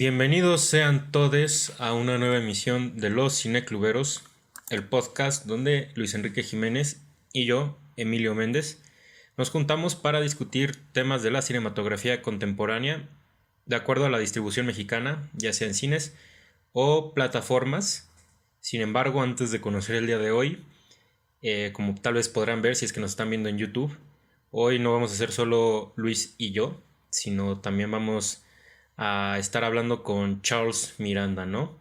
Bienvenidos sean todos a una nueva emisión de Los Cinecluberos, el podcast donde Luis Enrique Jiménez y yo, Emilio Méndez, nos juntamos para discutir temas de la cinematografía contemporánea de acuerdo a la distribución mexicana, ya sea en cines o plataformas. Sin embargo, antes de conocer el día de hoy, como tal vez podrán ver si es que nos están viendo en YouTube, hoy no vamos a ser solo Luis y yo, sino también vamos a estar hablando con Charles Miranda, ¿no?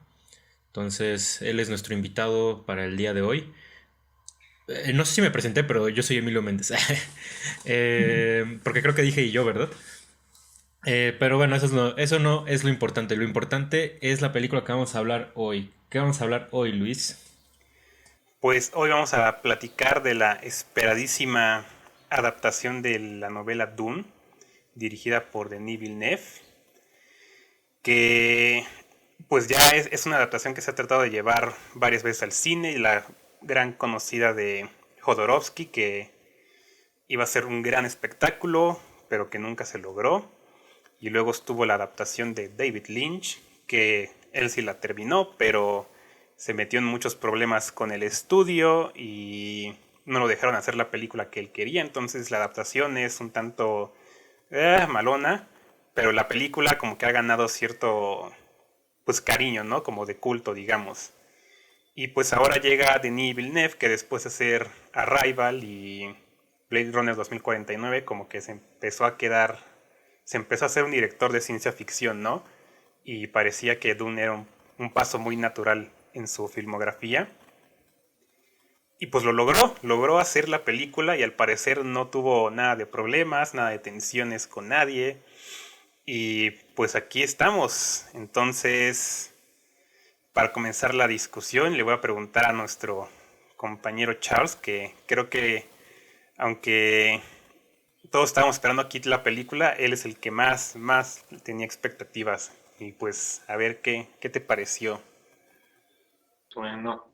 Entonces, él es nuestro invitado para el día de hoy. No sé si me presenté, pero yo soy Emilio Méndez. Porque creo que dije y yo, ¿verdad? Pero bueno, eso no es lo importante. Lo importante es la película que vamos a hablar hoy. ¿Qué vamos a hablar hoy, Luis? Pues hoy vamos a platicar de la esperadísima adaptación de la novela Dune, dirigida por Denis Villeneuve, que pues ya es una adaptación que se ha tratado de llevar varias veces al cine, y la gran conocida de Jodorowsky, que iba a ser un gran espectáculo, pero que nunca se logró. Y luego estuvo la adaptación de David Lynch, que él sí la terminó, pero se metió en muchos problemas con el estudio y no lo dejaron hacer la película que él quería. Entonces la adaptación es un tanto malona, pero la película como que ha ganado cierto pues cariño, ¿no? Como de culto, digamos. Y pues ahora llega Denis Villeneuve, que después de hacer Arrival y Blade Runner 2049, como que se empezó a ser un director de ciencia ficción, ¿no? Y parecía que Dune era un paso muy natural en su filmografía. Y pues logró hacer la película y al parecer no tuvo nada de problemas, nada de tensiones con nadie. Y pues aquí estamos. Entonces, para comenzar la discusión, le voy a preguntar a nuestro compañero Charles, que creo que aunque todos estábamos esperando aquí la película, él es el que más tenía expectativas. Y pues, a ver qué te pareció. Bueno,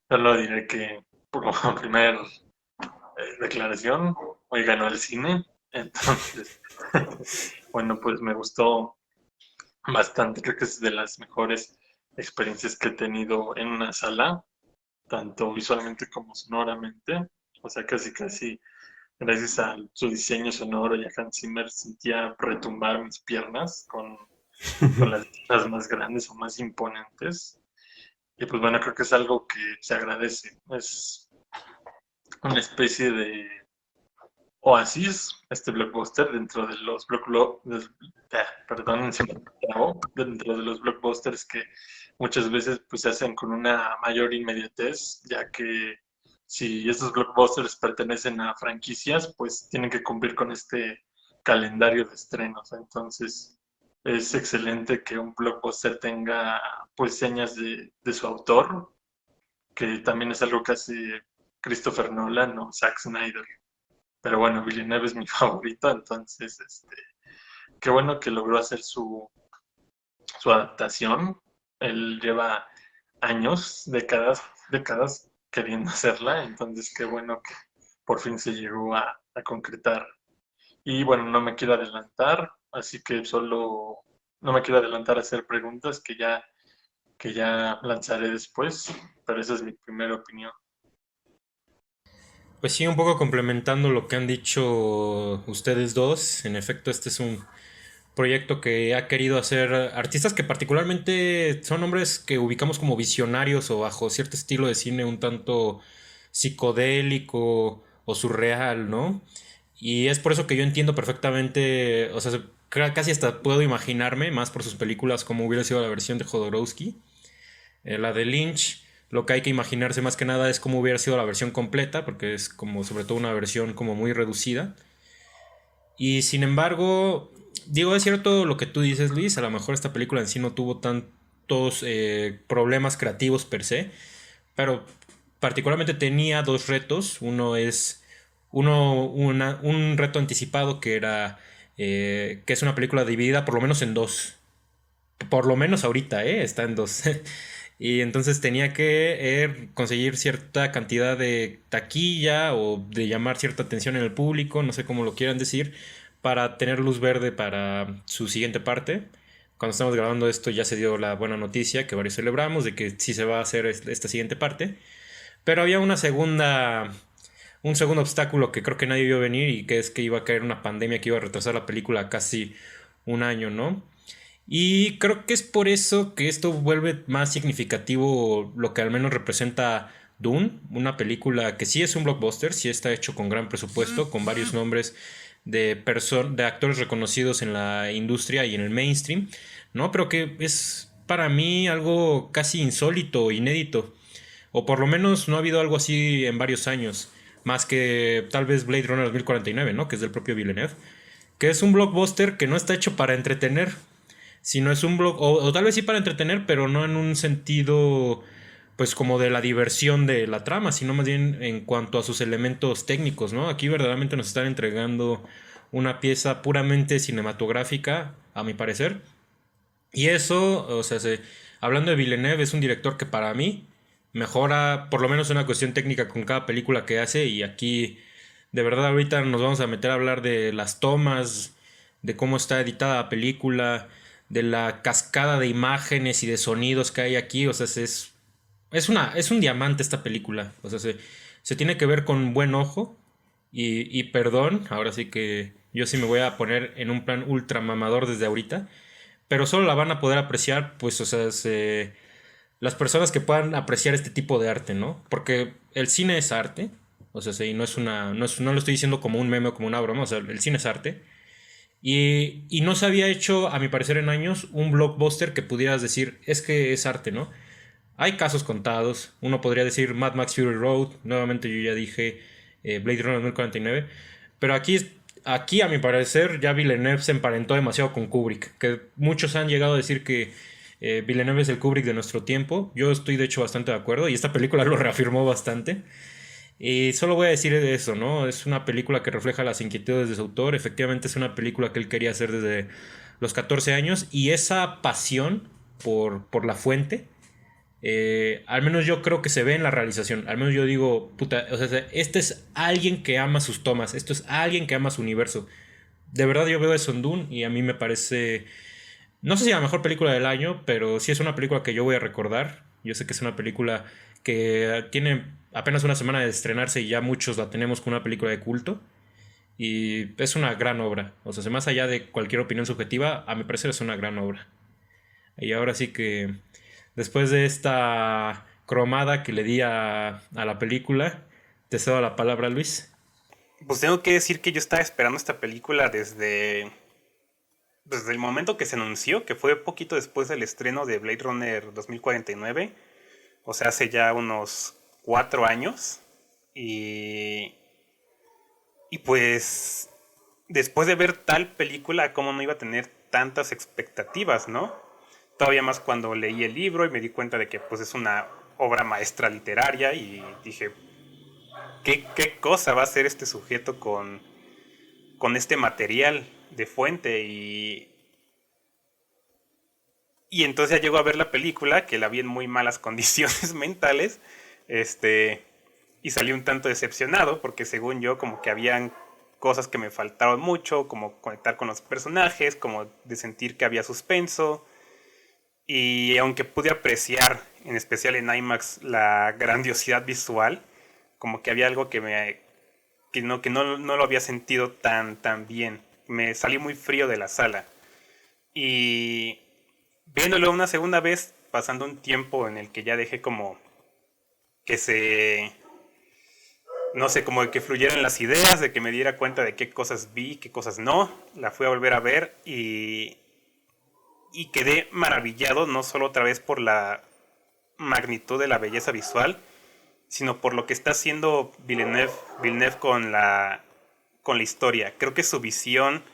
solo diré que por primera declaración, hoy ganó el cine, entonces, bueno, pues me gustó bastante, creo que es de las mejores experiencias que he tenido en una sala, tanto visualmente como sonoramente, o sea, casi gracias a su diseño sonoro y a Hans Zimmer sentía retumbar mis piernas con las escenas más grandes o más imponentes. Y pues bueno, creo que es algo que se agradece. Es una especie de oasis, este blockbuster, dentro de los perdón, dentro de los blockbusters que muchas veces pues se hacen con una mayor inmediatez, ya que si estos blockbusters pertenecen a franquicias, pues tienen que cumplir con este calendario de estrenos. Entonces, es excelente que un blockbuster tenga pues señas de su autor, que también es algo que hace Christopher Nolan o Zack Snyder. Pero bueno, Villeneuve es mi favorito, entonces, qué bueno que logró hacer su adaptación. Él lleva años, décadas queriendo hacerla, entonces qué bueno que por fin se llegó a concretar. Y bueno, no me quiero adelantar, así que solo no me quiero adelantar a hacer preguntas que ya lanzaré después, pero esa es mi primera opinión. Pues sí, un poco complementando lo que han dicho ustedes dos. En efecto, este es un proyecto que ha querido hacer artistas que particularmente son hombres que ubicamos como visionarios o bajo cierto estilo de cine un tanto psicodélico o surreal, ¿no? Y es por eso que yo entiendo perfectamente, o sea, casi hasta puedo imaginarme, más por sus películas, cómo hubiera sido la versión de Jodorowsky. La de Lynch, lo que hay que imaginarse más que nada es cómo hubiera sido la versión completa, porque es como sobre todo una versión como muy reducida. Y sin embargo, digo, es cierto lo que tú dices, Luis, a lo mejor esta película en sí no tuvo tantos problemas creativos per se, pero particularmente tenía dos retos. Un reto anticipado que era que es una película dividida por lo menos en dos. Por lo menos ahorita, está en dos. Y entonces tenía que conseguir cierta cantidad de taquilla o de llamar cierta atención en el público, no sé cómo lo quieran decir, para tener luz verde para su siguiente parte. cuando estamos grabando esto ya se dio la buena noticia que varios celebramos de que sí se va a hacer esta siguiente parte. Pero había un segundo obstáculo que creo que nadie vio venir y que es que iba a caer una pandemia que iba a retrasar la película casi un año, ¿no? Y creo que es por eso que esto vuelve más significativo lo que al menos representa Dune, una película que sí es un blockbuster, sí está hecho con gran presupuesto, con varios nombres de actores reconocidos en la industria y en el mainstream, ¿no? Pero que es para mí algo casi insólito, inédito, o por lo menos no ha habido algo así en varios años, más que tal vez Blade Runner 2049, ¿no? Que es del propio Villeneuve, que es un blockbuster que no está hecho para entretener, sino es un o tal vez sí para entretener, pero no en un sentido pues como de la diversión de la trama, sino más bien en cuanto a sus elementos técnicos, ¿no? Aquí verdaderamente nos están entregando una pieza puramente cinematográfica, a mi parecer. Y eso, o sea, hablando de Villeneuve, es un director que para mí mejora por lo menos una cuestión técnica con cada película que hace. Y aquí, de verdad, ahorita nos vamos a meter a hablar de las tomas, de cómo está editada la película, de la cascada de imágenes y de sonidos que hay aquí. O sea, es un diamante esta película. O sea, se tiene que ver con buen ojo. Y perdón, ahora sí que yo sí me voy a poner en un plan ultra mamador desde ahorita. Pero solo la van a poder apreciar, pues, o sea, las personas que puedan apreciar este tipo de arte, ¿no? Porque el cine es arte. O sea, sí, no lo estoy diciendo como un meme o como una broma. O sea, el cine es arte. Y no se había hecho, a mi parecer, en años, un blockbuster que pudieras decir, es que es arte, ¿no? Hay casos contados. Uno podría decir Mad Max Fury Road. Nuevamente yo ya dije Blade Runner 2049. Pero aquí, a mi parecer, ya Villeneuve se emparentó demasiado con Kubrick. Que muchos han llegado a decir que Villeneuve es el Kubrick de nuestro tiempo. Yo estoy de hecho bastante de acuerdo. Y esta película lo reafirmó bastante. Y solo voy a decir de eso, ¿no? Es una película que refleja las inquietudes de su autor. Efectivamente es una película que él quería hacer desde los 14 años. Y esa pasión por la fuente al menos yo creo que se ve en la realización. Al menos yo digo, puta, o sea, este es alguien que ama sus tomas. Esto es alguien que ama su universo. De verdad yo veo eso en Dune y a mí me parece... No sé si la mejor película del año, pero sí es una película que yo voy a recordar. Yo sé que es una película que tiene apenas una semana de estrenarse y ya muchos la tenemos como una película de culto. Y es una gran obra. O sea, más allá de cualquier opinión subjetiva, a mi parecer es una gran obra. Y ahora sí que... Después de esta cromada que le di a la película, te cedo la palabra, Luis. Pues tengo que decir que yo estaba esperando esta película desde el momento que se anunció, que fue poquito después del estreno de Blade Runner 2049. O sea, hace ya unos 4 años. Y pues, después de ver tal película, ¿cómo no iba a tener tantas expectativas, no? Todavía más cuando leí el libro y me di cuenta de que pues es una obra maestra literaria y dije, ¿qué cosa va a hacer este sujeto con este material de fuente? Y entonces ya llego a ver la película, que la vi en muy malas condiciones mentales, y salí un tanto decepcionado porque según yo como que habían cosas que me faltaron mucho, como conectar con los personajes, como de sentir que había suspenso. Y aunque pude apreciar, en especial en IMAX, la grandiosidad visual, como que había algo que no lo había sentido tan bien. Me salí muy frío de la sala. Y viéndolo una segunda vez, pasando un tiempo en el que ya dejé como que no sé, como de que fluyeran las ideas, de que me diera cuenta de qué cosas vi, qué cosas no. La fui a volver a ver y quedé maravillado, no solo otra vez por la magnitud de la belleza visual, sino por lo que está haciendo Villeneuve con la historia. Creo que su visión,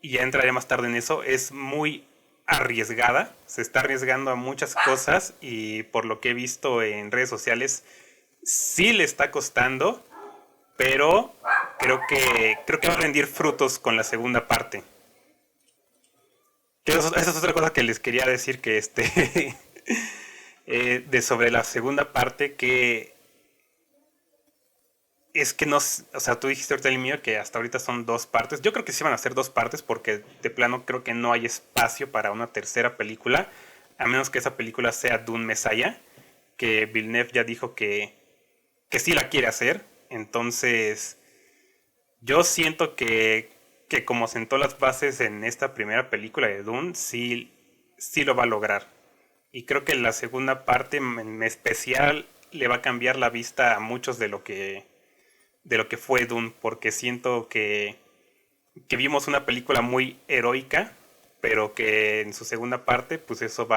y ya entraré más tarde en eso, es muy arriesgada. Se está arriesgando a muchas cosas y por lo que he visto en redes sociales, sí le está costando, pero creo que va a rendir frutos con la segunda parte. Esa es otra cosa que les quería decir que de sobre la segunda parte, que es que no, o sea, tú dijiste ahorita el mío que hasta ahorita son 2 partes. Yo creo que sí van a ser 2 partes porque de plano creo que no hay espacio para una tercera película, a menos que esa película sea Dune Messiah, que Villeneuve ya dijo que sí la quiere hacer. Entonces, yo siento que como sentó las bases en esta primera película de Dune, sí, sí lo va a lograr. Y creo que la segunda parte en especial le va a cambiar la vista a muchos de lo que fue Dune, porque siento que vimos una película muy heroica, pero que en su segunda parte, pues eso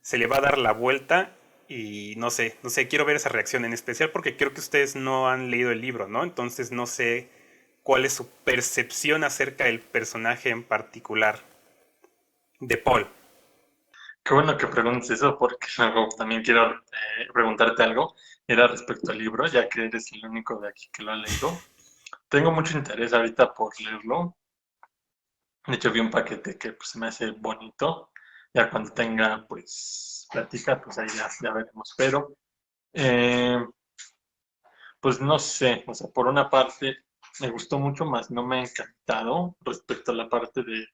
se le va a dar la vuelta y no sé, quiero ver esa reacción en especial porque creo que ustedes no han leído el libro, ¿no? Entonces no sé cuál es su percepción acerca del personaje en particular de Paul. Qué bueno que preguntes eso porque luego también quiero preguntarte algo. Era respecto al libro, ya que eres el único de aquí que lo ha leído. Tengo mucho interés ahorita por leerlo. De hecho, vi un paquete que pues, se me hace bonito. Ya cuando tenga, pues, plática, pues ahí ya veremos. Pero, eh, pues no sé, o sea, por una parte me gustó mucho, más no me ha encantado respecto a la parte de,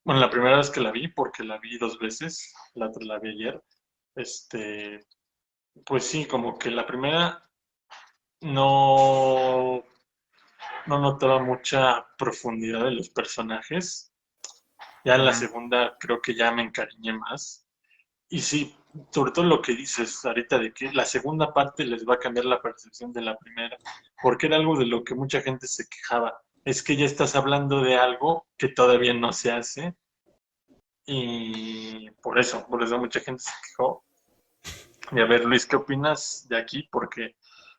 bueno, la primera vez que la vi, porque la vi 2 veces, la otra la vi ayer, este, pues sí, como que la primera no, no notaba mucha profundidad de los personajes. Ya en la Ujú. segunda creo que ya me encariñé más. Y sí, sobre todo lo que dices ahorita de que la segunda parte les va a cambiar la percepción de la primera, porque era algo de lo que mucha gente se quejaba. Es que ya estás hablando de algo que todavía no se hace y por eso mucha gente se quejó. Y a ver, Luis, ¿qué opinas de aquí? Porque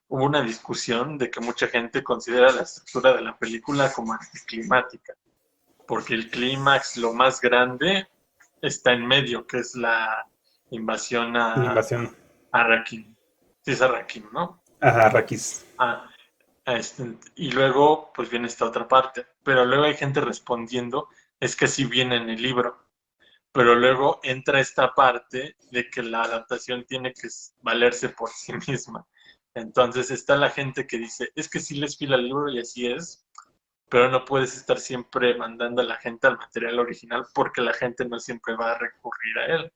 hubo una discusión de que mucha gente considera la estructura de la película como anticlimática, porque el clímax, lo más grande, está en medio, que es la invasión La a invasión. Arrakeen. Sí, es Arrakeen, ¿no? Ajá, Rakis. Ah, y luego, pues viene esta otra parte. Pero luego hay gente respondiendo, es que sí viene en el libro. Pero luego entra esta parte de que la adaptación tiene que valerse por sí misma. Entonces está la gente que dice, es que sí les fila el libro y así es, pero no puedes estar siempre mandando a la gente al material original porque la gente no siempre va a recurrir a él.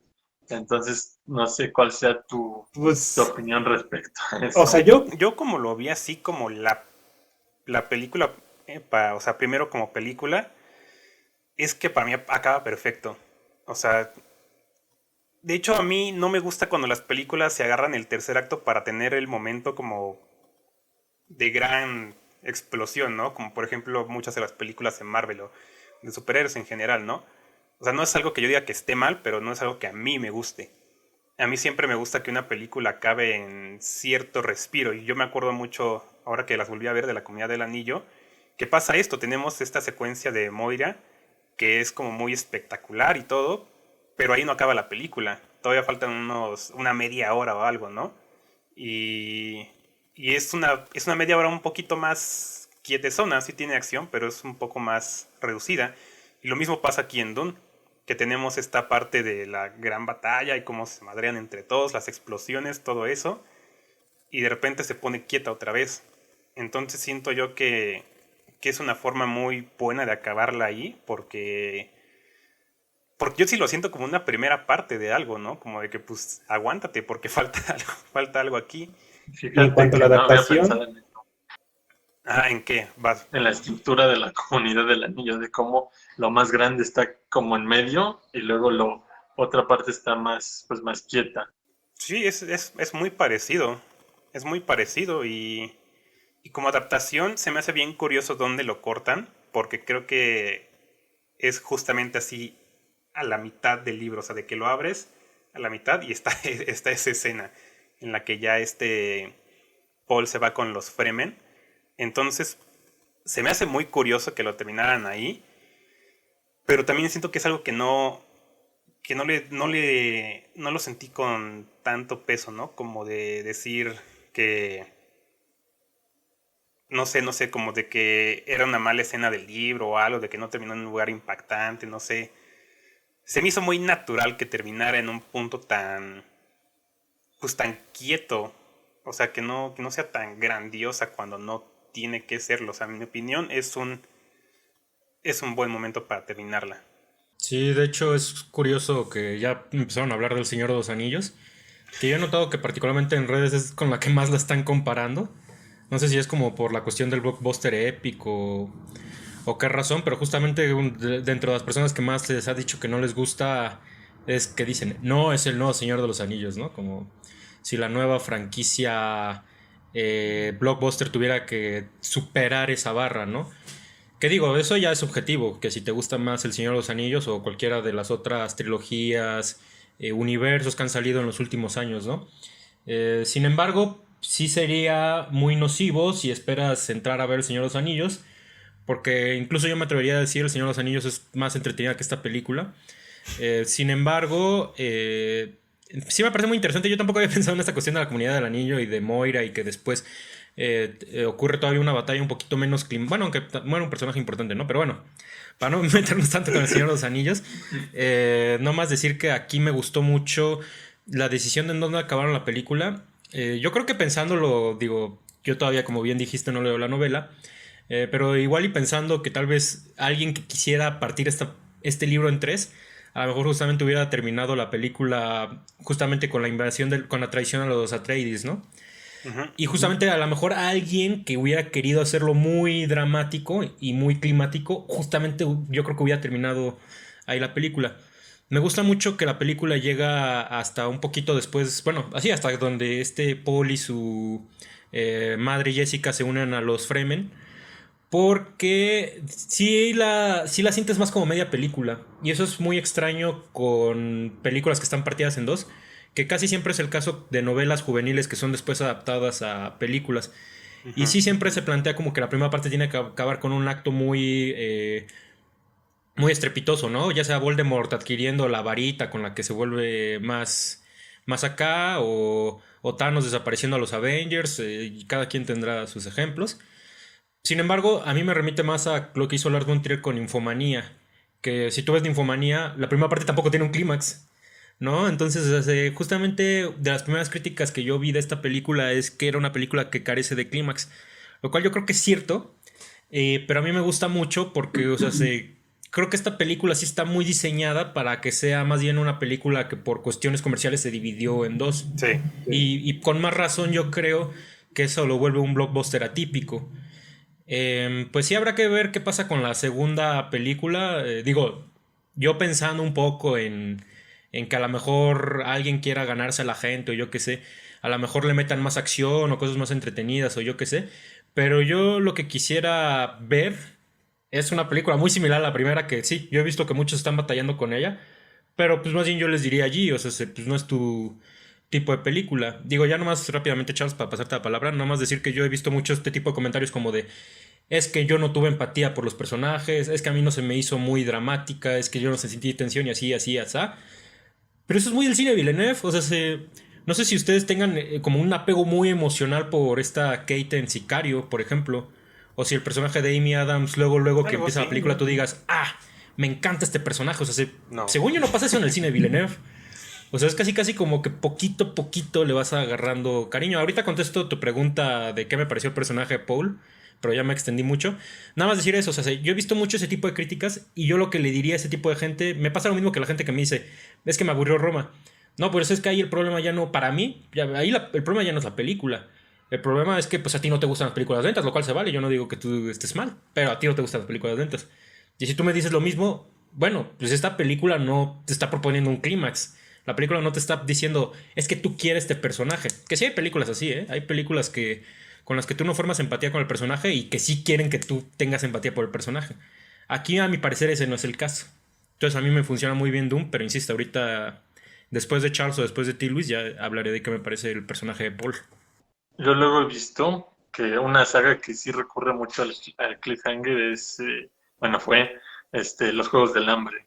Entonces, no sé cuál sea tu Pues, opinión respecto a o sea, eso. yo como lo vi así como la película, o sea, primero como película, es que para mí acaba perfecto. O sea, de hecho a mí no me gusta cuando las películas se agarran el tercer acto para tener el momento como de gran explosión, ¿no? Como por ejemplo muchas de las películas en Marvel o de superhéroes en general, ¿no? O sea, no es algo que yo diga que esté mal, pero no es algo que a mí me guste. A mí siempre me gusta que una película acabe en cierto respiro. Y yo me acuerdo mucho, ahora que las volví a ver, de La Comunidad del Anillo, que pasa esto. Tenemos esta secuencia de Moira, que es como muy espectacular y todo, pero ahí no acaba la película. Todavía faltan una media hora o algo, ¿no? Y, y es una media hora un poquito más quietezona, sí tiene acción, pero es un poco más reducida. Y lo mismo pasa aquí en Dune, que tenemos esta parte de la gran batalla y cómo se madrean entre todos, las explosiones, todo eso, y de repente se pone quieta otra vez. Entonces siento yo que es una forma muy buena de acabarla ahí, porque yo sí lo siento como una primera parte de algo, ¿no? Como de que pues aguántate porque falta algo aquí. Y en Fíjate cuanto a la que no había pensado adaptación, en eso, ¿en qué? Vas. en la estructura de la comunidad del anillo, de cómo lo más grande está como en medio y luego otra parte está más, pues más quieta. Sí, es muy parecido. Es muy parecido y como adaptación se me hace bien curioso dónde lo cortan, porque creo que es justamente así a la mitad del libro, o sea, de que lo abres a la mitad y está, está esa escena en la que ya Paul se va con los Fremen. Entonces, se me hace muy curioso que lo terminaran ahí, pero también siento que es algo que no lo sentí con tanto peso, ¿no? Como de decir que, no sé, como de que era una mala escena del libro o algo, de que no terminó en un lugar impactante, no sé. Se me hizo muy natural que terminara en un punto tan, pues tan quieto. O sea, que no sea tan grandiosa cuando no tiene que serlo. O sea, en mi opinión es un buen momento para terminarla. Sí, de hecho es curioso que ya empezaron a hablar del Señor de los Anillos, que yo he notado que particularmente en redes es con la que más la están comparando. No sé si es como por la cuestión del blockbuster épico o qué razón, pero justamente dentro de las personas que más les ha dicho que no les gusta es que dicen, no es el nuevo Señor de los Anillos, ¿no? Como si la nueva franquicia blockbuster tuviera que superar esa barra, ¿no? Que digo, eso ya es subjetivo, que si te gusta más El Señor de los Anillos o cualquiera de las otras trilogías, universos que han salido en los últimos años, ¿no? Sin embargo, sí sería muy nocivo si esperas entrar a ver El Señor de los Anillos, porque incluso yo me atrevería a decir El Señor de los Anillos es más entretenida que esta película. Sin embargo, sí me parece muy interesante. Yo tampoco había pensado en esta cuestión de la comunidad del anillo y de Moira y que después ocurre todavía una batalla un poquito menos... Bueno, aunque muere un personaje importante, ¿no? Pero bueno, para no meternos tanto con el Señor de los Anillos, no más decir que aquí me gustó mucho la decisión de en dónde acabaron la película. Yo creo que pensándolo, digo, yo todavía, como bien dijiste, no leo la novela, pero igual y pensando que tal vez alguien que quisiera partir este libro en tres, a lo mejor justamente hubiera terminado la película justamente con la invasión, con la traición a los Atreides, ¿no? Ujú. Y justamente a lo mejor alguien que hubiera querido hacerlo muy dramático y muy climático, justamente yo creo que hubiera terminado ahí la película. Me gusta mucho que la película llega hasta un poquito después, bueno, así hasta donde Paul y su madre Jessica se unen a los Fremen. Porque sí la sientes más como media película. Y eso es muy extraño con películas que están partidas en dos. Que casi siempre es el caso de novelas juveniles que son después adaptadas a películas. Y Ujú. sí siempre se plantea como que la primera parte tiene que acabar con un acto muy estrepitoso, ¿no? Ya sea Voldemort adquiriendo la varita con la que se vuelve más acá. O Thanos desapareciendo a los Avengers. Y cada quien tendrá sus ejemplos. Sin embargo, a mí me remite más a lo que hizo Lars von Trier con Infomanía. Que si tú ves de Infomanía, la primera parte tampoco tiene un clímax, ¿no? Entonces, justamente de las primeras críticas que yo vi de esta película es que era una película que carece de clímax. Lo cual yo creo que es cierto, pero a mí me gusta mucho porque, o sea, creo que esta película sí está muy diseñada para que sea más bien una película que por cuestiones comerciales se dividió en dos. Sí. Y con más razón yo creo que eso lo vuelve un blockbuster atípico. Pues sí habrá que ver qué pasa con la segunda película. Digo, yo pensando un poco en que a lo mejor alguien quiera ganarse a la gente o yo qué sé, a lo mejor le metan más acción o cosas más entretenidas o yo qué sé. Pero yo lo que quisiera ver es una película muy similar a la primera que sí, yo he visto que muchos están batallando con ella, pero pues más bien yo les diría allí, o sea, pues no es tu tipo de película. Digo, ya nomás rápidamente, Charles, para pasarte la palabra, nomás decir que yo he visto mucho este tipo de comentarios como de es que yo no tuve empatía por los personajes, es que a mí no se me hizo muy dramática, es que yo no sentí tensión y así, así, así. Pero eso es muy del cine Villeneuve, o sea, no sé si ustedes tengan como un apego muy emocional por esta Kate en Sicario, por ejemplo, o si el personaje de Amy Adams, luego que Algo empieza sí. la película, tú digas, me encanta este personaje, o sea, No. según yo no pasa eso en el cine Villeneuve. O sea, es casi casi como que poquito a poquito le vas agarrando cariño. Ahorita contesto tu pregunta de qué me pareció el personaje de Paul, pero ya me extendí mucho. Nada más decir eso, o sea, yo he visto mucho ese tipo de críticas y yo lo que le diría a ese tipo de gente, me pasa lo mismo que la gente que me dice, es que me aburrió Roma. No, pues es que ahí el problema ya no, para mí, ahí el problema ya no es la película. El problema es que pues a ti no te gustan las películas lentas, lo cual se vale, yo no digo que tú estés mal, pero a ti no te gustan las películas lentas. Y si tú me dices lo mismo, bueno, pues esta película no te está proponiendo un clímax. La película no te está diciendo, es que tú quieres este personaje. Que sí hay películas así, ¿eh? Hay películas con las que tú no formas empatía con el personaje y que sí quieren que tú tengas empatía por el personaje. Aquí, a mi parecer, ese no es el caso. Entonces, a mí me funciona muy bien Doom, pero insisto, ahorita, después de Charles o después de T. Luis, ya hablaré de qué me parece el personaje de Paul. Yo luego he visto que una saga que sí recurre mucho al cliffhanger es, bueno, fue los Juegos del Hambre.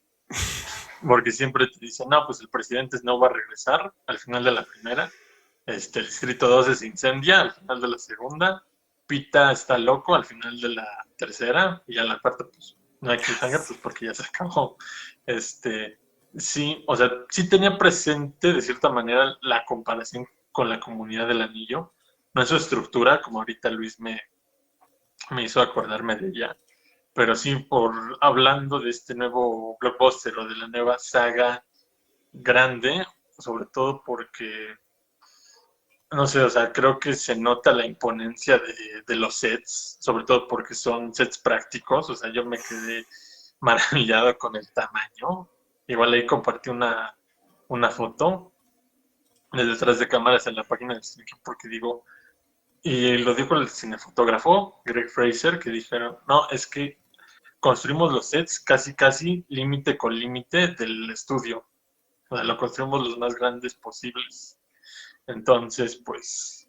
Porque siempre te dicen, no, pues el presidente no va a regresar al final de la primera. El distrito 12 se incendia al final de la segunda. Pita está loco al final de la tercera. Y a la cuarta, pues no hay cliffhanger, pues porque ya se acabó. Sí, o sea, sí tenía presente de cierta manera la comparación con la Comunidad del Anillo, no en su estructura, como ahorita Luis me hizo acordarme de ella, pero sí por hablando de este nuevo blockbuster o de la nueva saga grande, sobre todo porque, no sé, o sea, creo que se nota la imponencia de los sets, sobre todo porque son sets prácticos, o sea, yo me quedé maravillado con el tamaño. Igual ahí compartí una foto de detrás de cámaras en la página del cine, porque digo, y lo dijo el cinefotógrafo Greg Fraser, que dijeron, no, es que construimos los sets casi casi límite con límite del estudio. O sea, lo construimos los más grandes posibles. Entonces, pues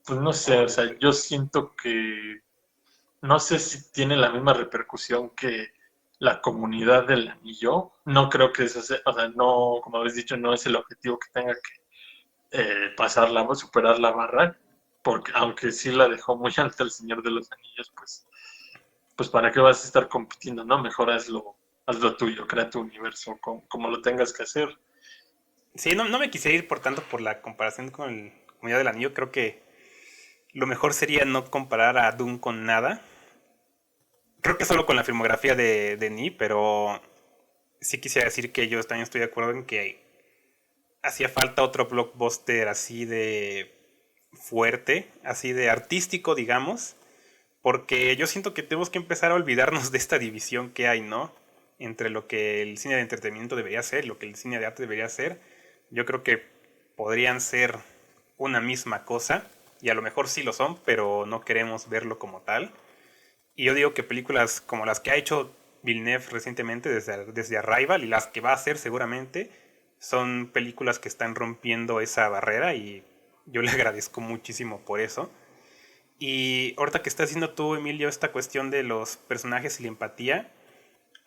no sé, o sea, yo siento que no sé si tiene la misma repercusión que la comunidad del anillo. No creo que eso sea, o sea, no, como habéis dicho, no es el objetivo que tenga que pasarla o superar la barra, porque aunque sí la dejó muy alta el Señor de los Anillos, pues para qué vas a estar compitiendo, ¿no? Mejor hazlo tuyo, crea tu universo como lo tengas que hacer. Sí, no me quise ir por tanto por la comparación con el Comunidad del Anillo. Creo que lo mejor sería no comparar a Dune con nada. Creo que solo con la filmografía de Denis, pero sí quisiera decir que yo también estoy de acuerdo en que hacía falta otro blockbuster así de fuerte, así de artístico, digamos, porque yo siento que tenemos que empezar a olvidarnos de esta división que hay, ¿no? Entre lo que el cine de entretenimiento debería ser, lo que el cine de arte debería ser. Yo creo que podrían ser una misma cosa, y a lo mejor sí lo son, pero no queremos verlo como tal. Y yo digo que películas como las que ha hecho Villeneuve recientemente, desde Arrival, y las que va a hacer seguramente, son películas que están rompiendo esa barrera y yo le agradezco muchísimo por eso. Y ahorita que estás haciendo tú, Emilio, esta cuestión de los personajes y la empatía,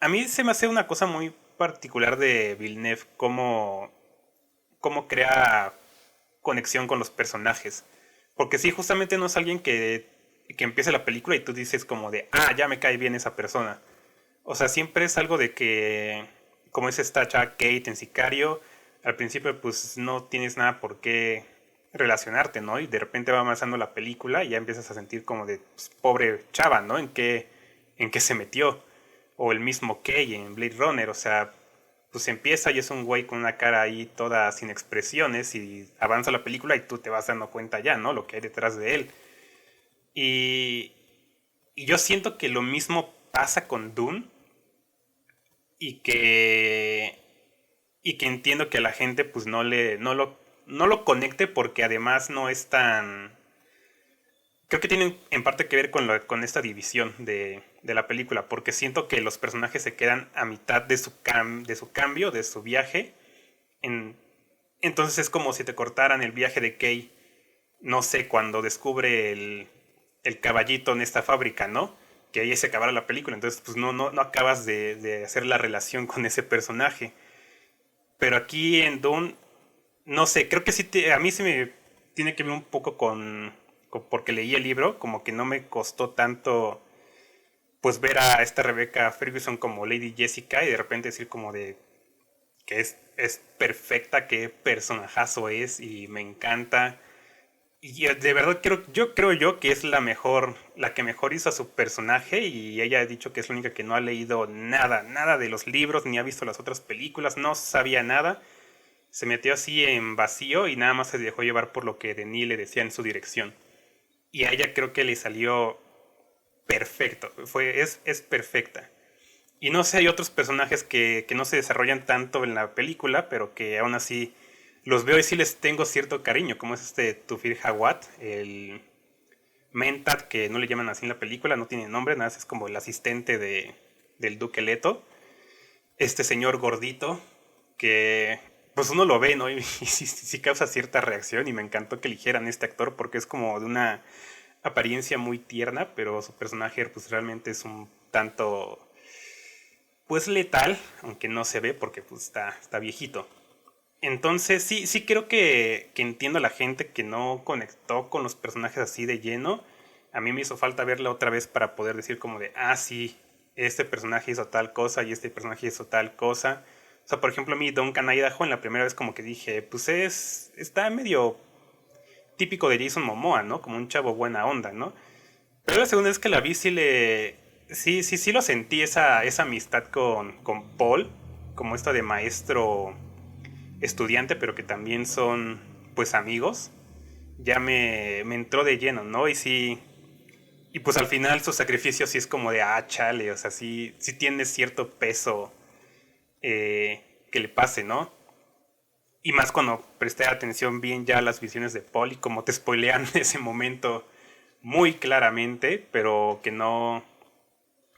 a mí se me hace una cosa muy particular de Villeneuve, cómo crea conexión con los personajes. Porque sí, justamente no es alguien que empiece la película y tú dices como de, ah, ya me cae bien esa persona. O sea, siempre es algo de que, como es esta chava Kate en Sicario, al principio pues no tienes nada por qué relacionarte, ¿no? Y de repente va avanzando la película y ya empiezas a sentir como de, pues, pobre chava, ¿no? ¿En qué se metió? O el mismo Kay en Blade Runner, o sea, pues empieza y es un güey con una cara ahí toda sin expresiones y avanza la película y tú te vas dando cuenta ya, ¿no? Lo que hay detrás de él. Y, y yo siento que lo mismo pasa con Dune y que entiendo que a la gente pues no lo conecte porque además no es tan... Creo que tiene en parte que ver con esta división de la película, porque siento que los personajes se quedan a mitad de su cambio, de su viaje. En, entonces es como si te cortaran el viaje de Kay, no sé, cuando descubre el caballito en esta fábrica, ¿no? Que ahí se acabara la película, entonces pues no acabas de hacer la relación con ese personaje. Pero aquí en Dune, no sé, creo que sí, a mí se me tiene que ver un poco porque leí el libro, como que no me costó tanto pues ver a esta Rebecca Ferguson como Lady Jessica y de repente decir como de que es perfecta, qué personajazo es y me encanta. Y de verdad yo creo que es la que mejor hizo a su personaje y ella ha dicho que es la única que no ha leído nada de los libros, ni ha visto las otras películas, no sabía nada. Se metió así en vacío y nada más se dejó llevar por lo que Denis le decía en su dirección. Y a ella creo que le salió perfecto, es perfecta. Y no sé, hay otros personajes que no se desarrollan tanto en la película, pero que aún así los veo y sí les tengo cierto cariño, como es este Tufir Hawat, el Mentat, que no le llaman así en la película, no tiene nombre, nada más es como el asistente del Duque Leto. Este señor gordito, que pues uno lo ve, ¿no? Y sí causa cierta reacción y me encantó que eligieran este actor porque es como de una apariencia muy tierna, pero su personaje pues realmente es un tanto pues letal, aunque no se ve porque pues está viejito. Entonces sí creo que entiendo a la gente que no conectó con los personajes así de lleno. A mí me hizo falta verla otra vez para poder decir como de, ah, sí, este personaje hizo tal cosa y este personaje hizo tal cosa. O sea, por ejemplo, a mí Duncan Idaho en la primera vez como que dije, pues está típico de Jason Momoa, ¿no? Como un chavo buena onda, ¿no? Pero la segunda vez que la vi sí lo sentí esa amistad con Paul, como esto de maestro estudiante, pero que también son pues amigos. Ya me entró de lleno, ¿no? Y pues al final su sacrificio sí es como de, chale, o sea, sí tiene cierto peso que le pase, ¿no? Y más cuando presté atención bien ya a las visiones de Paul y como te spoilean en ese momento muy claramente, pero que no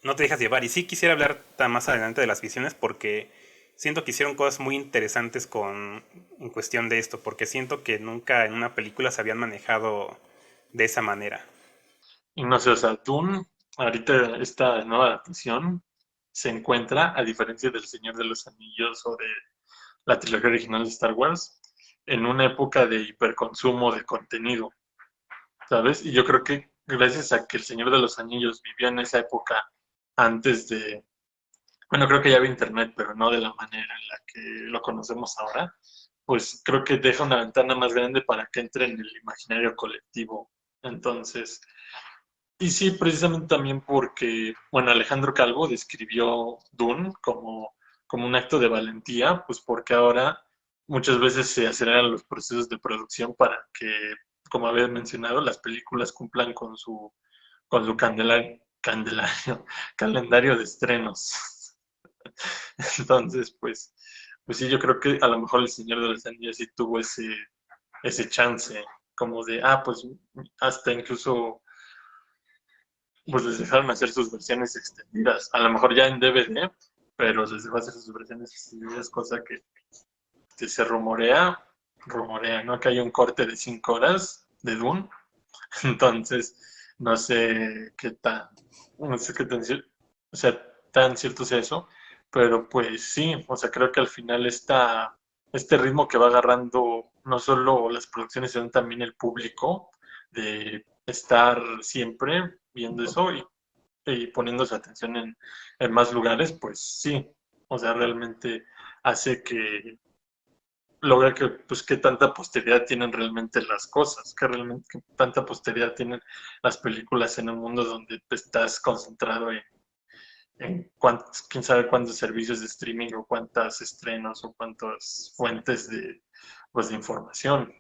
te dejas llevar. Y sí quisiera hablar más adelante de las visiones porque siento que hicieron cosas muy interesantes en cuestión de esto, porque siento que nunca en una película se habían manejado de esa manera. Y no sé, o sea, Dune, ahorita esta nueva adaptación se encuentra, a diferencia del Señor de los Anillos o de la trilogía original de Star Wars, en una época de hiperconsumo de contenido, ¿sabes? Y yo creo que gracias a que el Señor de los Anillos vivió en esa época antes de, bueno, creo que ya había internet, pero no de la manera en la que lo conocemos ahora, pues creo que deja una ventana más grande para que entre en el imaginario colectivo. Entonces, y sí, precisamente también porque, bueno, Alejandro Calvo describió Dune como un acto de valentía, pues porque ahora muchas veces se aceleran los procesos de producción para que, como había mencionado, las películas cumplan con su calendario de estrenos. Entonces, pues sí, yo creo que a lo mejor el Señor de los Anillos sí tuvo ese chance, como de, pues hasta incluso pues les dejaron hacer sus versiones extendidas. A lo mejor ya en DVD, pero les dejó hacer sus versiones extendidas, cosa que se rumorea, ¿no? Que hay un corte de 5 horas de Dune. Entonces, no sé qué tan, no sé qué tan, o sea, tan cierto es eso, pero pues sí, o sea, creo que al final este ritmo que va agarrando no solo las producciones, sino también el público, de estar siempre viendo eso y poniendo su atención en más lugares, pues sí, o sea, realmente hace que logra que, pues, qué tanta posteridad tienen realmente las cosas, qué tanta posteridad tienen las películas en un mundo donde estás concentrado en quién sabe cuántos servicios de streaming o cuántos estrenos o cuántas fuentes pues, de información.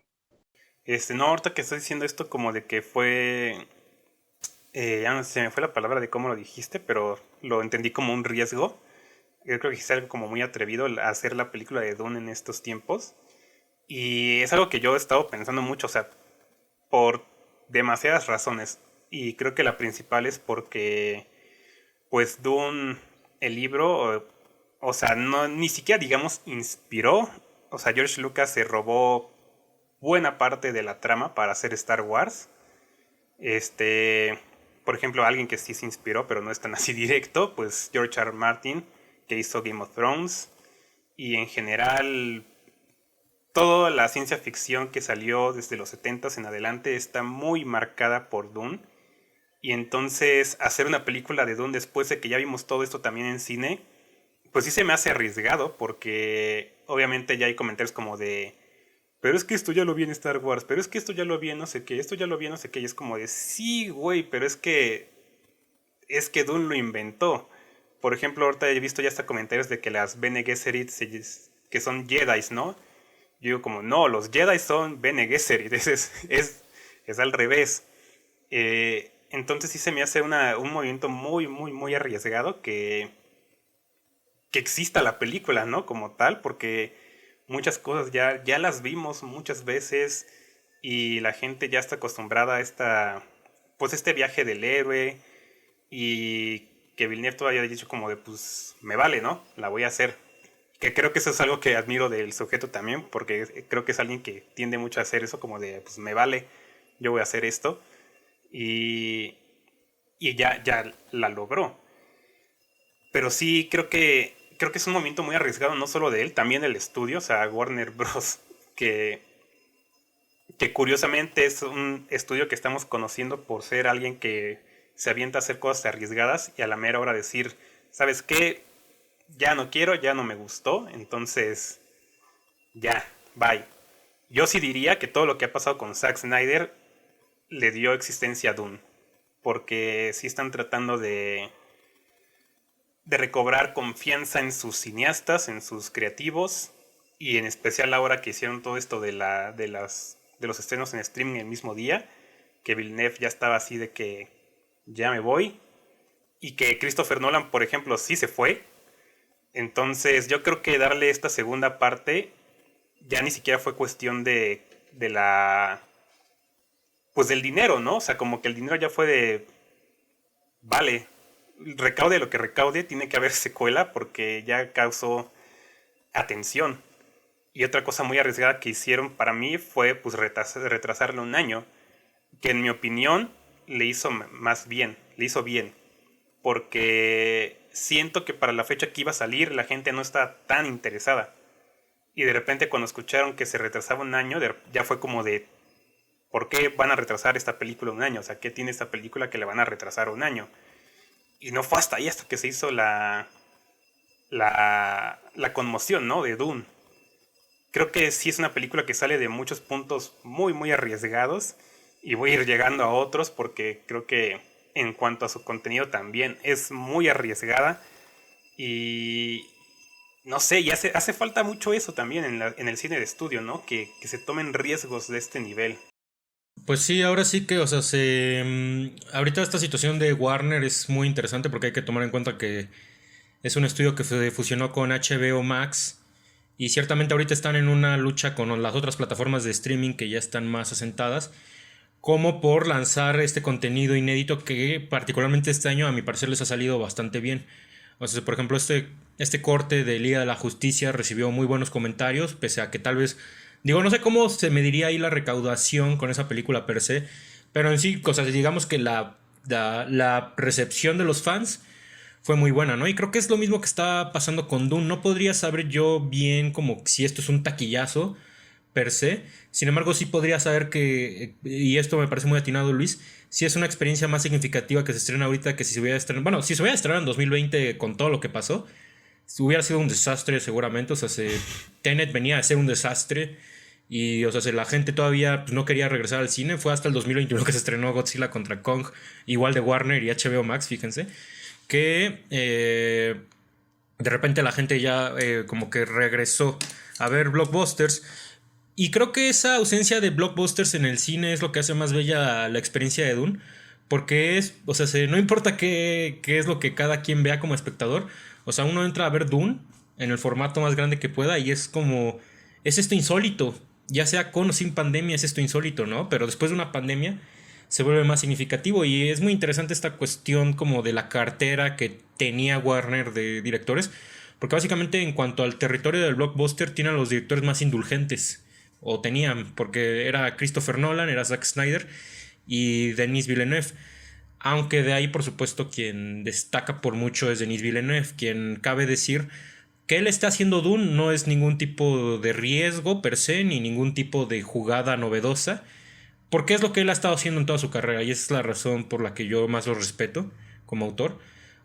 No, ahorita que estoy diciendo esto como de que fue... ya no sé, se me fue la palabra de cómo lo dijiste, pero lo entendí como un riesgo. Yo creo que es algo como muy atrevido hacer la película de Dune en estos tiempos. Y es algo que yo he estado pensando mucho, o sea, por demasiadas razones. Y creo que la principal es porque, pues, Dune, el libro, o sea, no, ni siquiera, digamos, inspiró. O sea, George Lucas se robó buena parte de la trama para hacer Star Wars. Este, por ejemplo, alguien que sí se inspiró, pero no es tan así directo, pues George R. R. Martin, que hizo Game of Thrones. Y en general, toda la ciencia ficción que salió desde los 70s en adelante está muy marcada por Dune. Y entonces hacer una película de Dune después de que ya vimos todo esto también en cine, pues sí se me hace arriesgado porque obviamente ya hay comentarios como de, pero es que esto ya lo vi en Star Wars, pero es que esto ya lo vi en no sé qué, esto ya lo vi en no sé qué, y es como de, sí, güey, pero es que Dune lo inventó. Por ejemplo, ahorita he visto ya hasta comentarios de que las Bene Gesserit que son Jedis, ¿no? Yo digo como, no, los Jedi son Bene Gesserit, es al revés. Entonces sí se me hace un movimiento muy, muy, muy arriesgado que exista la película, ¿no? Como tal, porque muchas cosas ya las vimos muchas veces y la gente ya está acostumbrada a pues este viaje del héroe y que Villeneuve todavía ha dicho como de, pues me vale, ¿no? La voy a hacer. Que creo que eso es algo que admiro del sujeto también, porque creo que es alguien que tiende mucho a hacer eso como de, pues me vale, yo voy a hacer esto. Y, y ya la logró. Pero sí, creo que es un momento muy arriesgado, no solo de él, también del estudio, o sea, Warner Bros., que, que curiosamente es un estudio que estamos conociendo por ser alguien que se avienta a hacer cosas arriesgadas y a la mera hora decir, ¿sabes qué? Ya no quiero, ya no me gustó, entonces ya, bye. Yo sí diría que todo lo que ha pasado con Zack Snyder le dio existencia a Dune. Porque sí están tratando de recobrar confianza en sus cineastas, en sus creativos. Y en especial ahora que hicieron todo esto de los estrenos en streaming el mismo día. Que Villeneuve ya estaba así de que ya me voy. Y que Christopher Nolan, por ejemplo, sí se fue. Entonces yo creo que darle esta segunda parte ya ni siquiera fue cuestión de la... Pues del dinero, ¿no? O sea, como que el dinero ya fue de... Vale, recaude lo que recaude, tiene que haber secuela porque ya causó atención. Y otra cosa muy arriesgada que hicieron para mí fue pues retrasarlo un año. Que en mi opinión le hizo más bien, le hizo bien. Porque siento que para la fecha que iba a salir la gente no está tan interesada. Y de repente cuando escucharon que se retrasaba un año, ya fue como de, ¿por qué van a retrasar esta película un año? O sea, ¿qué tiene esta película que le van a retrasar un año? Y no fue hasta ahí, hasta que se hizo la conmoción, ¿no? De Dune. Creo que sí es una película que sale de muchos puntos muy, muy arriesgados. Y voy a ir llegando a otros porque creo que en cuanto a su contenido también es muy arriesgada. Y no sé, y hace falta mucho eso también en el cine de estudio, ¿no? Que se tomen riesgos de este nivel. Pues sí, ahora sí que, o sea, ahorita esta situación de Warner es muy interesante porque hay que tomar en cuenta que es un estudio que se fusionó con HBO Max y ciertamente ahorita están en una lucha con las otras plataformas de streaming que ya están más asentadas, como por lanzar este contenido inédito que particularmente este año a mi parecer les ha salido bastante bien. O sea, por ejemplo, este corte de Liga de la Justicia recibió muy buenos comentarios, pese a que tal vez, digo, no sé cómo se mediría ahí la recaudación con esa película per se, pero en sí, o sea, digamos que la recepción de los fans fue muy buena, ¿no? Y creo que es lo mismo que está pasando con Dune. No podría saber yo bien como si esto es un taquillazo per se. Sin embargo, sí podría saber que, y esto me parece muy atinado, Luis, sí es una experiencia más significativa que se estrena ahorita que si se hubiera estrenado. Bueno, si se hubiera estrenado en 2020 con todo lo que pasó, hubiera sido un desastre seguramente. O sea, Tenet venía a ser un desastre. Y, o sea, la gente todavía pues, no quería regresar al cine. Fue hasta el 2021 que se estrenó Godzilla contra Kong, igual de Warner y HBO Max, fíjense. Que de repente la gente ya como que regresó a ver blockbusters. Y creo que esa ausencia de blockbusters en el cine es lo que hace más bella la experiencia de Dune. Porque o sea, no importa qué es lo que cada quien vea como espectador. O sea, uno entra a ver Dune en el formato más grande que pueda y es como, es esto insólito. Ya sea con o sin pandemia, es esto insólito, ¿no? Pero después de una pandemia se vuelve más significativo y es muy interesante esta cuestión como de la cartera que tenía Warner de directores. Porque básicamente en cuanto al territorio del blockbuster tienen a los directores más indulgentes. O tenían, porque era Christopher Nolan, era Zack Snyder y Denis Villeneuve. Aunque de ahí, por supuesto, quien destaca por mucho es Denis Villeneuve, quien cabe decir que él está haciendo Dune no es ningún tipo de riesgo per se, ni ningún tipo de jugada novedosa, porque es lo que él ha estado haciendo en toda su carrera y esa es la razón por la que yo más lo respeto como autor.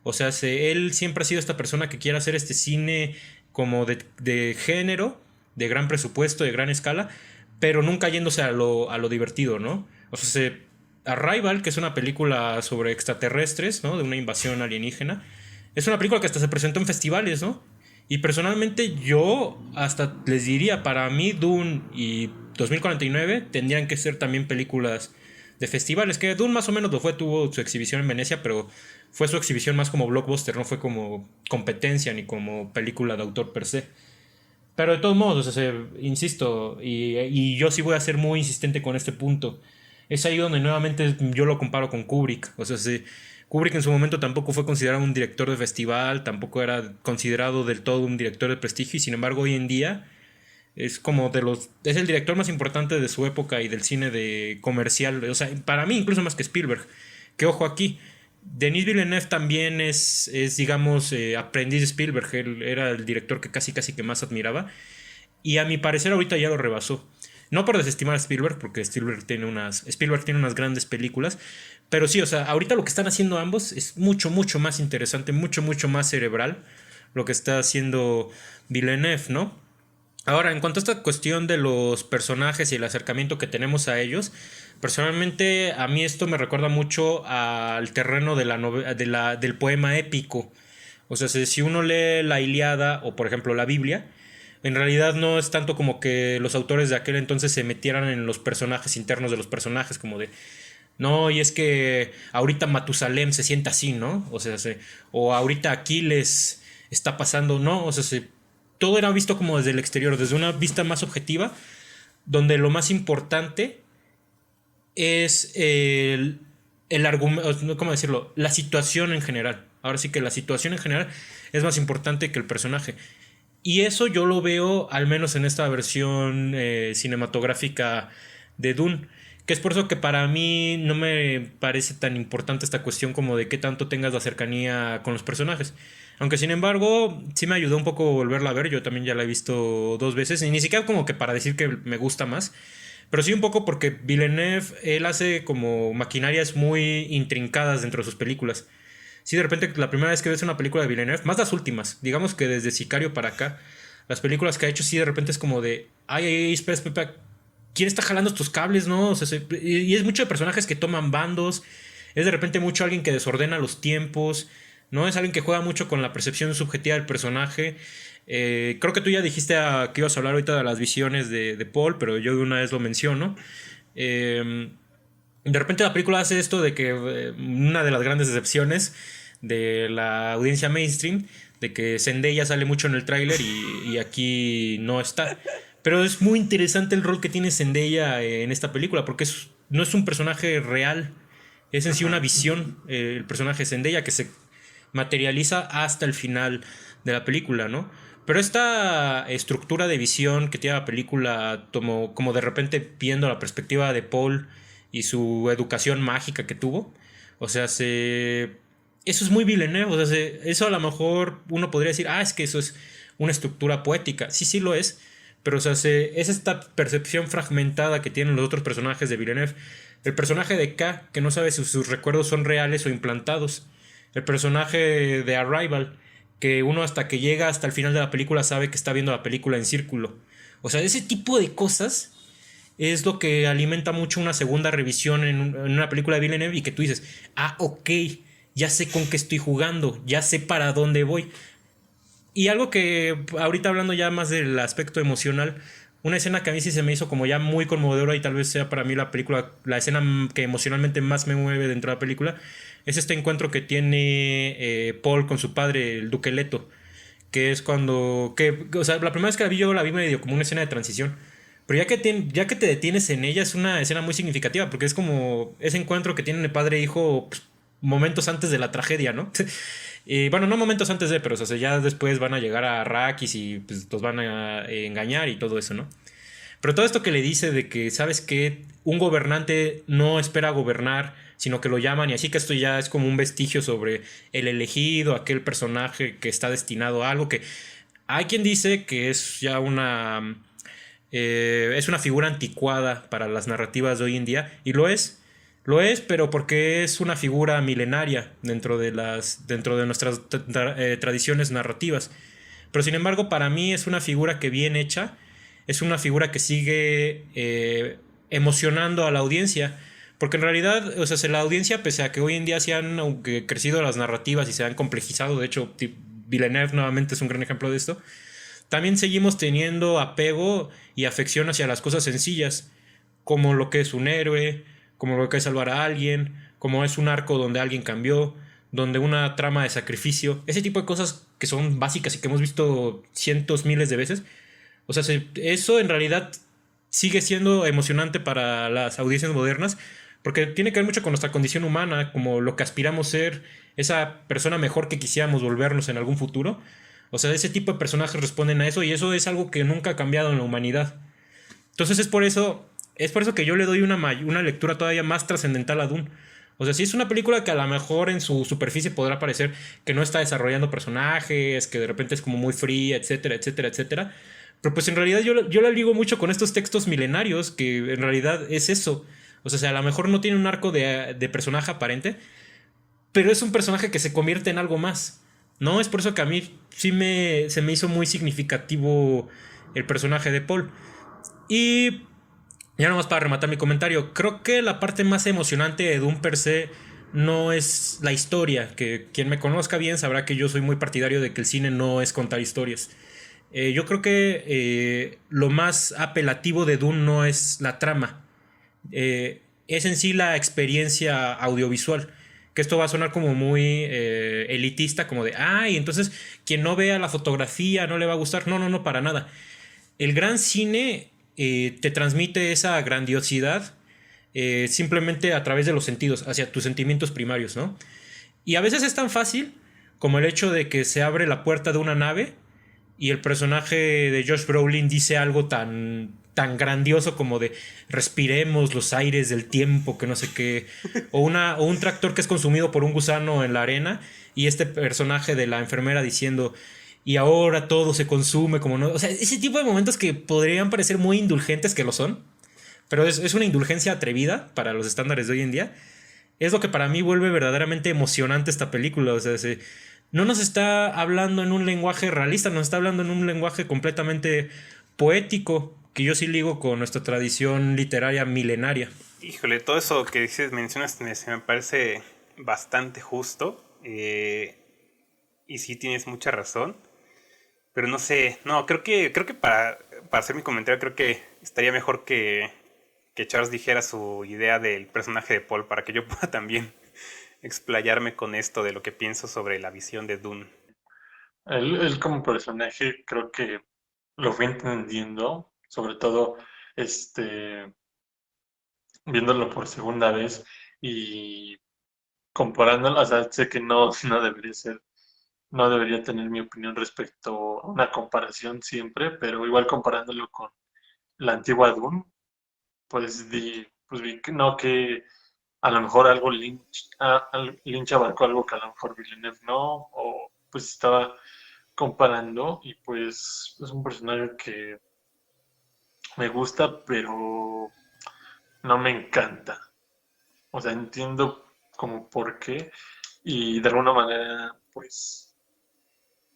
O sea, él siempre ha sido esta persona que quiere hacer este cine como de género, de gran presupuesto, de gran escala, pero nunca yéndose a lo divertido, ¿no? O sea, Arrival, que es una película sobre extraterrestres, ¿no? De una invasión alienígena, es una película que hasta se presentó en festivales, ¿no? Y personalmente yo hasta les diría, para mí Dune y 2049 tendrían que ser también películas de festivales, que Dune más o menos lo fue, tuvo su exhibición en Venecia, pero fue su exhibición más como blockbuster, no fue como competencia ni como película de autor per se. Pero de todos modos, o sea, insisto, y yo sí voy a ser muy insistente con este punto. Es ahí donde nuevamente yo lo comparo con Kubrick. O sea, Kubrick en su momento tampoco fue considerado un director de festival, tampoco era considerado del todo un director de prestigio, y sin embargo hoy en día es como es el director más importante de su época y del cine de comercial. O sea, para mí incluso más que Spielberg. Que ojo aquí, Denis Villeneuve también es digamos, aprendiz de Spielberg. Él era el director que casi que más admiraba. Y a mi parecer ahorita ya lo rebasó. No por desestimar a Spielberg, porque Spielberg tiene unas grandes películas. Pero sí, o sea, ahorita lo que están haciendo ambos es mucho más interesante, mucho más cerebral. Lo que está haciendo Villeneuve, ¿no? Ahora, en cuanto a esta cuestión de los personajes y el acercamiento que tenemos a ellos, personalmente a mí esto me recuerda mucho al terreno de del poema épico. O sea, si uno lee la Ilíada o por ejemplo la Biblia, en realidad no es tanto como que los autores de aquel entonces se metieran en los personajes internos de los personajes, como de, no, y es que ahorita Matusalem se siente así, ¿no? O sea, o ahorita Aquiles está pasando, ¿no? O sea, todo era visto como desde el exterior, desde una vista más objetiva, donde lo más importante es el argumento, ¿cómo decirlo? La situación en general. Ahora sí que la situación en general es más importante que el personaje. Y eso yo lo veo al menos en esta versión cinematográfica de Dune. Que es por eso que para mí no me parece tan importante esta cuestión como de qué tanto tengas la cercanía con los personajes. Aunque sin embargo, sí me ayudó un poco volverla a ver. Yo también ya la he visto 2 veces. Y ni siquiera como que para decir que me gusta más. Pero sí un poco porque Villeneuve, él hace como maquinarias muy intrincadas dentro de sus películas. Sí, de repente la primera vez que ves una película de Villeneuve, más las últimas, digamos que desde Sicario para acá, las películas que ha hecho sí de repente es como de, ay, ay, ay, espera, espera, espera, ¿quién está jalando estos cables, no? O sea, y es mucho de personajes que toman bandos, es de repente mucho alguien que desordena los tiempos, ¿no? Es alguien que juega mucho con la percepción subjetiva del personaje. Creo que tú ya dijiste que ibas a hablar ahorita de las visiones de Paul, pero yo de una vez lo menciono. De repente la película hace esto de que una de las grandes decepciones de la audiencia mainstream, de que Zendaya sale mucho en el tráiler y aquí no está. Pero es muy interesante el rol que tiene Zendaya en esta película, porque no es un personaje real, es en sí una visión, el personaje de Zendaya que se materializa hasta el final de la película, ¿no? Pero esta estructura de visión que tiene la película, como de repente viendo la perspectiva de Paul y su educación mágica que tuvo, o sea, eso es muy Villeneuve, o sea, eso a lo mejor uno podría decir, es que eso es una estructura poética, sí, sí lo es, pero o sea, es esta percepción fragmentada que tienen los otros personajes de Villeneuve. El personaje de K, que no sabe si sus recuerdos son reales o implantados. El personaje de Arrival, que uno hasta que llega hasta el final de la película sabe que está viendo la película en círculo. O sea, ese tipo de cosas es lo que alimenta mucho una segunda revisión en una película de Villeneuve y que tú dices, ok, ya sé con qué estoy jugando, ya sé para dónde voy. Y algo que ahorita hablando ya más del aspecto emocional, una escena que a mí sí se me hizo como ya muy conmovedora y tal vez sea para mí la escena que emocionalmente más me mueve dentro de la película, es este encuentro que tiene Paul con su padre, el Duque Leto, que es o sea, la primera vez que la vi yo la vi medio como una escena de transición, pero ya que te detienes en ella es una escena muy significativa, porque es como ese encuentro que tienen el padre e hijo pues, momentos antes de la tragedia, ¿no? Y bueno, no momentos antes de, pero o sea, ya después van a llegar a Arrakis y pues los van a engañar y todo eso, ¿no? Pero todo esto que le dice de que, ¿sabes qué? Un gobernante no espera gobernar, sino que lo llaman y así que esto ya es como un vestigio sobre el elegido, aquel personaje que está destinado a algo que hay quien dice que es ya es una figura anticuada para las narrativas de hoy en día y lo es, pero porque es una figura milenaria dentro de nuestras tradiciones narrativas. Pero sin embargo, para mí es una figura que bien hecha, es una figura que sigue emocionando a la audiencia. Porque en realidad, o sea, si la audiencia, pese a que hoy en día se han crecido las narrativas y se han complejizado, de hecho, Villeneuve nuevamente es un gran ejemplo de esto, también seguimos teniendo apego y afección hacia las cosas sencillas, como lo que es un héroe, como lo que es salvar a alguien, como es un arco donde alguien cambió, donde una trama de sacrificio, ese tipo de cosas que son básicas y que hemos visto cientos, miles de veces. O sea, eso en realidad sigue siendo emocionante para las audiencias modernas, porque tiene que ver mucho con nuestra condición humana, como lo que aspiramos ser, esa persona mejor que quisiéramos volvernos en algún futuro. O sea, ese tipo de personajes responden a eso y eso es algo que nunca ha cambiado en la humanidad. Entonces es por eso que yo le doy una lectura todavía más trascendental a Dune. O sea, sí es una película que a lo mejor en su superficie podrá parecer que no está desarrollando personajes, que de repente es como muy fría, etcétera, etcétera, etcétera. Pero pues en realidad yo la ligo mucho con estos textos milenarios, que en realidad es eso. O sea, a lo mejor no tiene un arco de personaje aparente, pero es un personaje que se convierte en algo más. ¿No? Es por eso que a mí se me hizo muy significativo el personaje de Paul. Y ya nomás para rematar mi comentario, creo que la parte más emocionante de Dune per se no es la historia, que quien me conozca bien sabrá que yo soy muy partidario de que el cine no es contar historias. Yo creo que lo más apelativo de Dune no es la trama, es en sí la experiencia audiovisual. Que esto va a sonar como muy elitista, como de, ay, entonces quien no vea la fotografía no le va a gustar. No, no, no, para nada. El gran cine te transmite esa grandiosidad simplemente a través de los sentidos, hacia tus sentimientos primarios, ¿no? Y a veces es tan fácil como el hecho de que se abre la puerta de una nave y el personaje de Josh Brolin dice algo tan grandioso como de respiremos los aires del tiempo, que no sé qué, o un tractor que es consumido por un gusano en la arena y este personaje de la enfermera diciendo y ahora todo se consume como no, o sea, ese tipo de momentos que podrían parecer muy indulgentes, que lo son, pero es una indulgencia atrevida para los estándares de hoy en día. Es lo que para mí vuelve verdaderamente emocionante esta película. O sea, no nos está hablando en un lenguaje realista, nos está hablando en un lenguaje completamente poético, que yo sí ligo con nuestra tradición literaria milenaria. Híjole, todo eso que dices, mencionas, se me parece bastante justo. Y sí tienes mucha razón. Pero no sé, no, creo que para hacer mi comentario, creo que estaría mejor que Charles dijera su idea del personaje de Paul para que yo pueda también explayarme con esto de lo que pienso sobre la visión de Dune. Él como personaje creo que lo fui entendiendo, sobre todo este, viéndolo por segunda vez y comparándolo, o sea, sé que no debería ser, no debería tener mi opinión respecto a una comparación siempre, pero igual comparándolo con la antigua Dune, pues vi que no, que a lo mejor algo Lynch abarcó algo que a lo mejor Villeneuve no, o pues estaba comparando y pues es un personaje que me gusta, pero no me encanta. O sea, entiendo como por qué y de alguna manera pues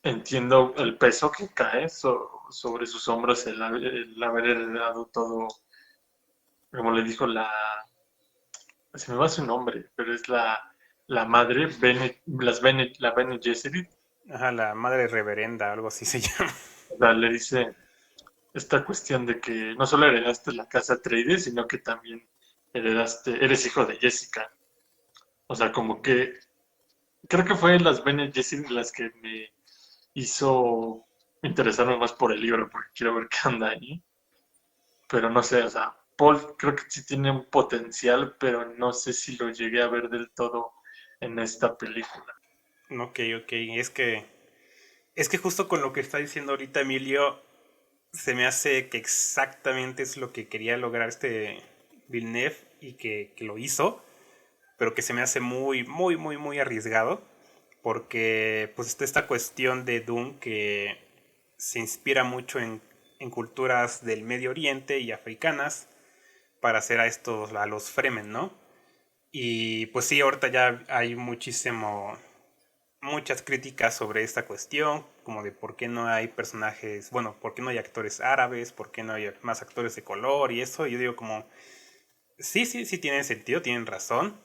entiendo el peso que cae sobre sus hombros el haber heredado todo, como le dijo se me va su nombre, pero es la madre, la Bene Gesserit, Ajá, la madre reverenda, algo así se llama. o sea, le dice esta cuestión de que no solo heredaste la casa Atreides, sino que también eres hijo de Jessica. O sea, como que creo que fue las Bene Gesserit las que me hizo interesarme más por el libro, porque quiero ver qué anda ahí. Pero no sé, o sea, Paul creo que sí tiene un potencial, pero no sé si lo llegué a ver del todo en esta película. Ok, ok, es que justo con lo que está diciendo ahorita Emilio, se me hace que exactamente es lo que quería lograr este Villeneuve y que lo hizo, pero que se me hace muy, muy, muy, muy arriesgado, porque pues está esta cuestión de Dune que se inspira mucho en culturas del Medio Oriente y africanas para hacer a los Fremen, ¿no? Y pues sí, ahorita ya hay muchas críticas sobre esta cuestión, como de por qué no hay personajes, bueno, por qué no hay actores árabes, por qué no hay más actores de color y eso. Y yo digo como, sí, sí, sí tienen sentido, tienen razón,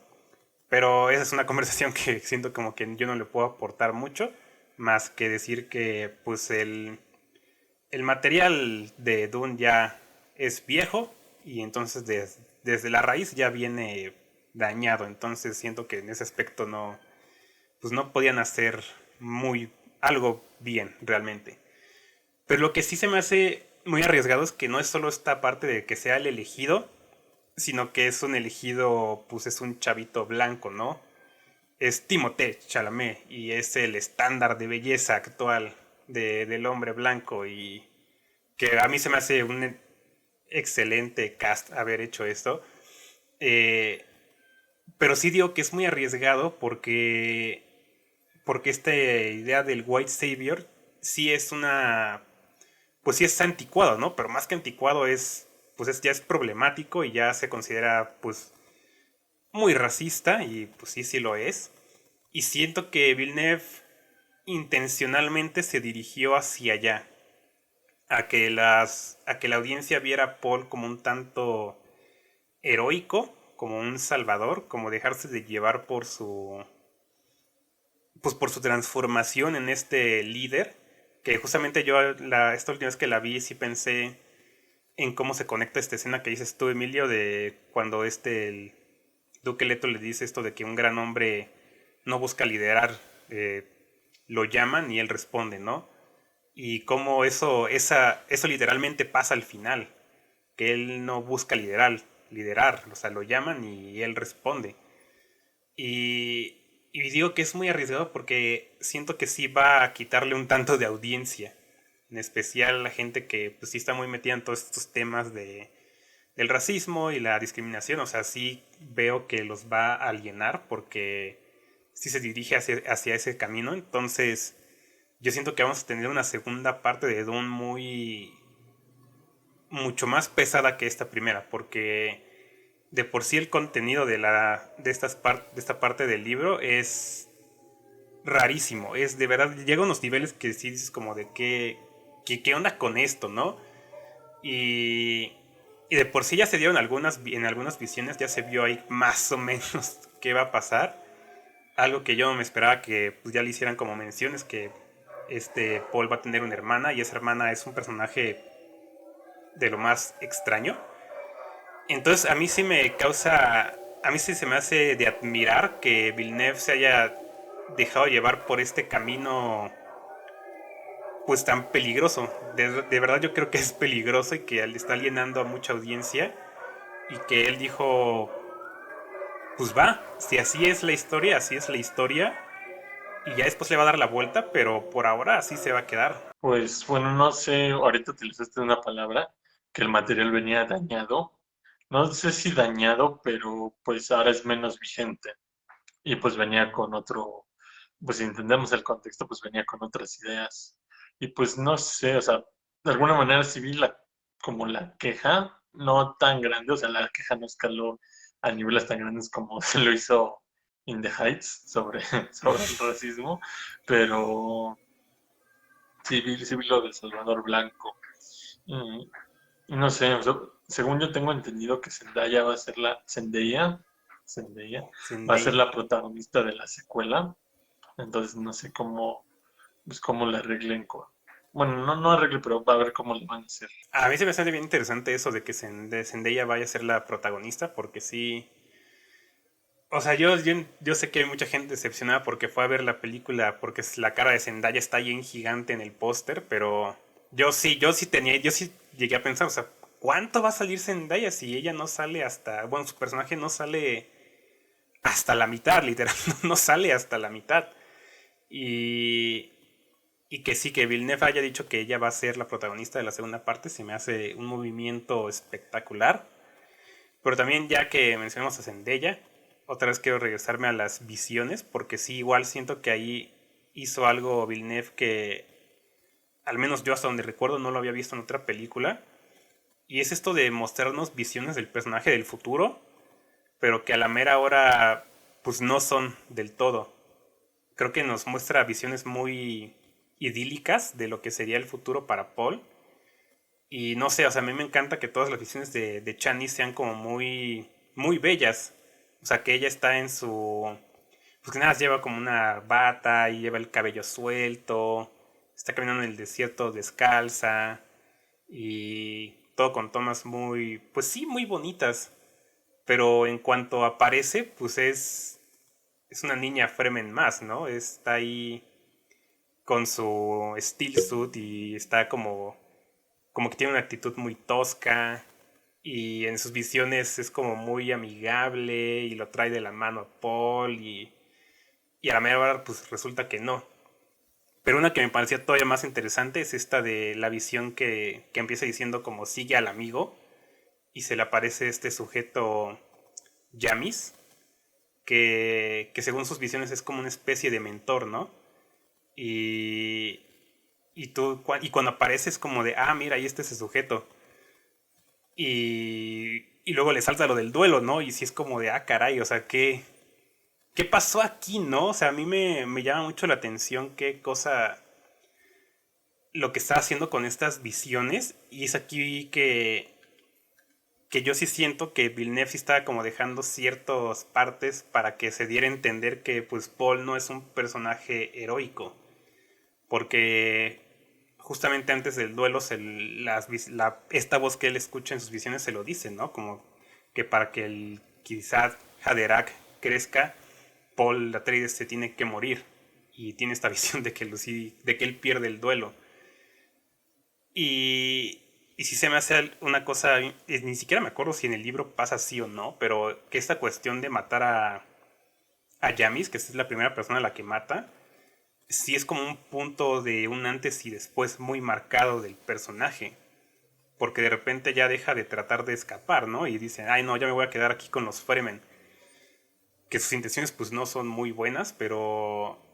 pero esa es una conversación que siento como que yo no le puedo aportar mucho, más que decir que pues el material de Dune ya es viejo y entonces desde la raíz ya viene dañado, entonces siento que en ese aspecto pues no podían hacer algo bien realmente. Pero lo que sí se me hace muy arriesgado es que no es solo esta parte de que sea el elegido, sino que es un elegido, pues es un chavito blanco, ¿no? Es Timothée Chalamet y es el estándar de belleza actual del hombre blanco y que a mí se me hace un excelente cast haber hecho esto. Eh, pero sí digo que es muy arriesgado porque esta idea del White Savior sí es pues sí es anticuado, ¿no? Pero más que anticuado ya es problemático y ya se considera pues muy racista y pues sí, sí lo es. Y siento que Villeneuve intencionalmente se dirigió hacia allá. a que la audiencia viera a Paul como un tanto heroico, como un salvador, como dejarse de llevar por su pues por su transformación en este líder, que justamente esta última vez que la vi sí pensé en cómo se conecta esta escena que dices tú, Emilio, de cuando el Duque Leto le dice esto de que un gran hombre no busca liderar, eh, lo llaman y él responde, ¿no? Y cómo eso literalmente pasa al final, que él no busca liderar, o sea, lo llaman y él responde. Y digo que es muy arriesgado porque siento que sí va a quitarle un tanto de audiencia, en especial a la gente que pues sí está muy metida en todos estos temas del racismo y la discriminación, o sea, sí veo que los va a alienar porque sí se dirige hacia ese camino, entonces yo siento que vamos a tener una segunda parte de Dune mucho más pesada que esta primera, porque de por sí el contenido de esta parte del libro es rarísimo, es de verdad, llega a unos niveles que sí dices como de qué onda con esto, ¿no? Y, y de por sí ya se dieron en algunas visiones, ya se vio ahí más o menos qué va a pasar. Algo que yo no me esperaba que pues, ya le hicieran como menciones, que Paul va a tener una hermana y esa hermana es un personaje de lo más extraño. Entonces a mí sí se me hace de admirar que Villeneuve se haya dejado llevar por este camino pues tan peligroso. De verdad yo creo que es peligroso y que le está alienando a mucha audiencia y que él dijo, pues va, si así es la historia, así es la historia y ya después le va a dar la vuelta, pero por ahora así se va a quedar. Pues bueno, no sé, ahorita utilizaste una palabra que el material venía dañado. No sé si dañado, pero pues ahora es menos vigente. Y pues venía con otro, pues si entendemos el contexto, pues venía con otras ideas. Y pues no sé, o sea, de alguna manera sí vi como la queja, no tan grande, o sea, la queja no escaló a niveles tan grandes como se lo hizo In the Heights sobre el racismo, pero sí vi lo de Salvador Blanco. Y, y no sé, o sea, según yo tengo entendido que Zendaya va a ser Zendaya va a ser Zendaya. la protagonista de la secuela. Entonces no sé cómo, pues cómo le arreglen bueno, no arreglen, pero va a ver cómo le van a hacer. A mí se me hace bien interesante eso de que Zendaya vaya a ser la protagonista, porque sí. O sea, yo sé que hay mucha gente decepcionada porque fue a ver la película, porque la cara de Zendaya está bien gigante en el póster, pero yo sí llegué a pensar, o sea, ¿cuánto va a salir Zendaya si ella no sale bueno, su personaje no sale hasta la mitad, literal, no sale hasta la mitad. Y, y que sí, que Villeneuve haya dicho que ella va a ser la protagonista de la segunda parte, se me hace un movimiento espectacular. Pero también ya que mencionamos a Zendaya, otra vez quiero regresarme a las visiones, porque sí, igual siento que ahí hizo algo Villeneuve que, al menos yo hasta donde recuerdo, no lo había visto en otra película. Y es esto de mostrarnos visiones del personaje del futuro, pero que a la mera hora pues no son del todo. Creo que nos muestra visiones muy idílicas de lo que sería el futuro para Paul. Y no sé, o sea, a mí me encanta que todas las visiones de Chani sean como muy bellas. O sea, que ella está en su... Pues que nada, lleva como una bata y lleva el cabello suelto. Está caminando en el desierto descalza. Y todo con tomas muy... Pues sí, muy bonitas. Pero en cuanto aparece, pues es una niña Fremen más, ¿no? Está ahí con su steel suit y está como que tiene una actitud muy tosca y en sus visiones es como muy amigable y lo trae de la mano a Paul y a la mera hora pues resulta que no. Pero una que me parecía todavía más interesante es esta de la visión que empieza diciendo como sigue al amigo y se le aparece este sujeto Yamis que según sus visiones es como una especie de mentor, ¿no? Y, y cuando aparece es como de, ah, mira, ahí está ese sujeto. Y luego le salta lo del duelo, ¿no? Y si es como de, ah, caray, o sea, ¿qué pasó aquí, no? O sea, a mí me llama mucho la atención qué cosa lo que está haciendo con estas visiones, y es aquí que yo sí siento que Villeneuve sí estaba como dejando ciertas partes para que se diera a entender que pues Paul no es un personaje heroico, porque justamente antes del duelo esta voz que él escucha en sus visiones se lo dice, ¿no? Como que para que el quizá Haderach crezca, Paul Atreides se tiene que morir, y tiene esta visión de que él pierde el duelo. Y si se me hace una cosa, ni siquiera me acuerdo si en el libro pasa así o no, pero que esta cuestión de matar a Jamis, que es la primera persona a la que mata, sí es como un punto de un antes y después muy marcado del personaje. Porque de repente ya deja de tratar de escapar, ¿no? Y dice, ay no, ya me voy a quedar aquí con los Fremen. Que sus intenciones pues no son muy buenas, pero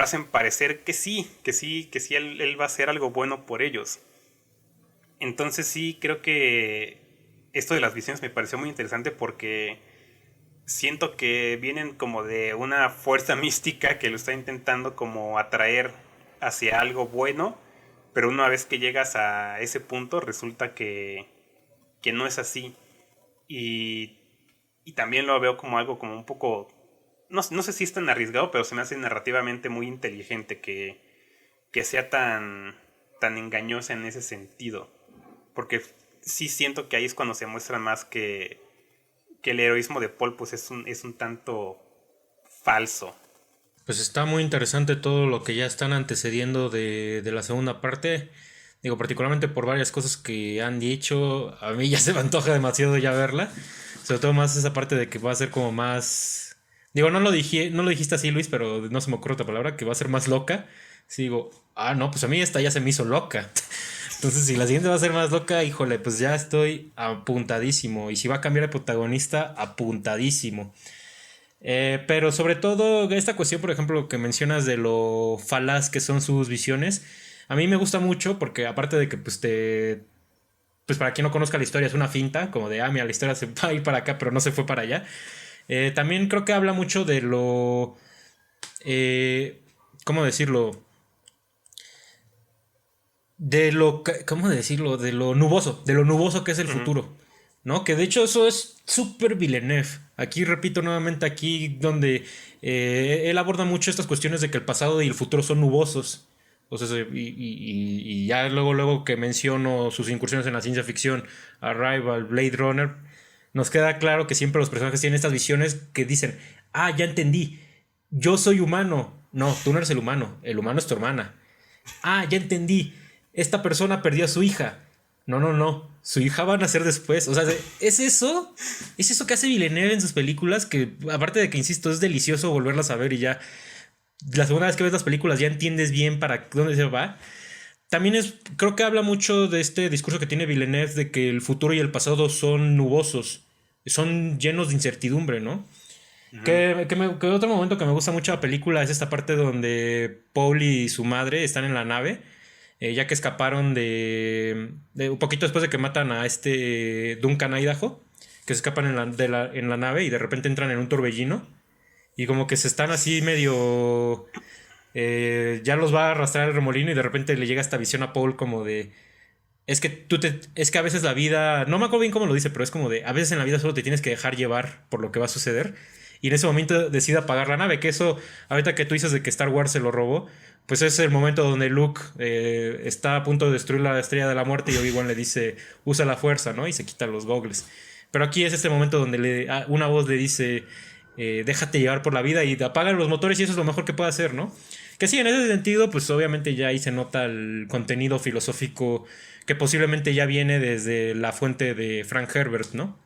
hacen parecer que sí él va a hacer algo bueno por ellos. Entonces sí, creo que esto de las visiones me pareció muy interesante porque siento que vienen como de una fuerza mística que lo está intentando como atraer hacia algo bueno, pero una vez que llegas a ese punto resulta que no es así. Y, y también lo veo como algo como un poco, no sé si es tan arriesgado, pero se me hace narrativamente muy inteligente que sea tan engañosa en ese sentido. Porque sí siento que ahí es cuando se muestra más que el heroísmo de Paul pues es un tanto falso. Pues está muy interesante todo lo que ya están antecediendo de la segunda parte. Digo, particularmente por varias cosas que han dicho. A mí ya se me antoja demasiado ya verla. Sobre todo más esa parte de que va a ser como más... Digo, no lo dijiste así, Luis, pero no se me ocurre otra palabra, que va a ser más loca. Sí, digo, no, pues a mí esta ya se me hizo loca. Entonces, si la siguiente va a ser más loca, híjole, pues ya estoy apuntadísimo. Y si va a cambiar de protagonista, apuntadísimo. Pero sobre todo, esta cuestión, por ejemplo, que mencionas de lo falaz que son sus visiones, a mí me gusta mucho porque aparte de que pues para quien no conozca la historia es una finta, como de, mira, la historia se va a ir para acá, pero no se fue para allá. También creo que habla mucho de lo... ¿cómo decirlo? ¿Cómo decirlo? De lo nuboso que es el futuro, ¿no? Que de hecho eso es súper Villeneuve. Aquí repito nuevamente, aquí donde él aborda mucho estas cuestiones de que el pasado y el futuro son nubosos. O sea, y ya luego que menciono sus incursiones en la ciencia ficción, Arrival, Blade Runner, nos queda claro que siempre los personajes tienen estas visiones que dicen, ya entendí, yo soy humano. No, tú no eres el humano es tu hermana. Ya entendí, esta persona perdió a su hija. No, su hija va a nacer después. O sea, es eso que hace Villeneuve en sus películas, que aparte de que, insisto, es delicioso volverlas a ver y ya la segunda vez que ves las películas ya entiendes bien para dónde se va. También creo que habla mucho de este discurso que tiene Villeneuve de que el futuro y el pasado son nubosos, son llenos de incertidumbre, ¿no? Que otro momento que me gusta mucho de la película es esta parte donde Paul y su madre están en la nave, ya que escaparon de un poquito después de que matan a este Duncan Idaho, que se escapan en la nave y de repente entran en un torbellino y como que se están así medio... ya los va a arrastrar el remolino y de repente le llega esta visión a Paul como de... Es que a veces la vida... No me acuerdo bien cómo lo dice, pero es como de... A veces en la vida solo te tienes que dejar llevar por lo que va a suceder. Y en ese momento decide apagar la nave. Que eso, ahorita que tú dices de que Star Wars se lo robó, pues es el momento donde Luke está a punto de destruir la Estrella de la Muerte y Obi-Wan le dice, usa la fuerza, ¿no? Y se quita los goggles. Pero aquí es este momento donde una voz le dice, déjate llevar por la vida y apaga los motores y eso es lo mejor que puede hacer, ¿no? Que sí, en ese sentido, pues obviamente ya ahí se nota el contenido filosófico que posiblemente ya viene desde la fuente de Frank Herbert, ¿no?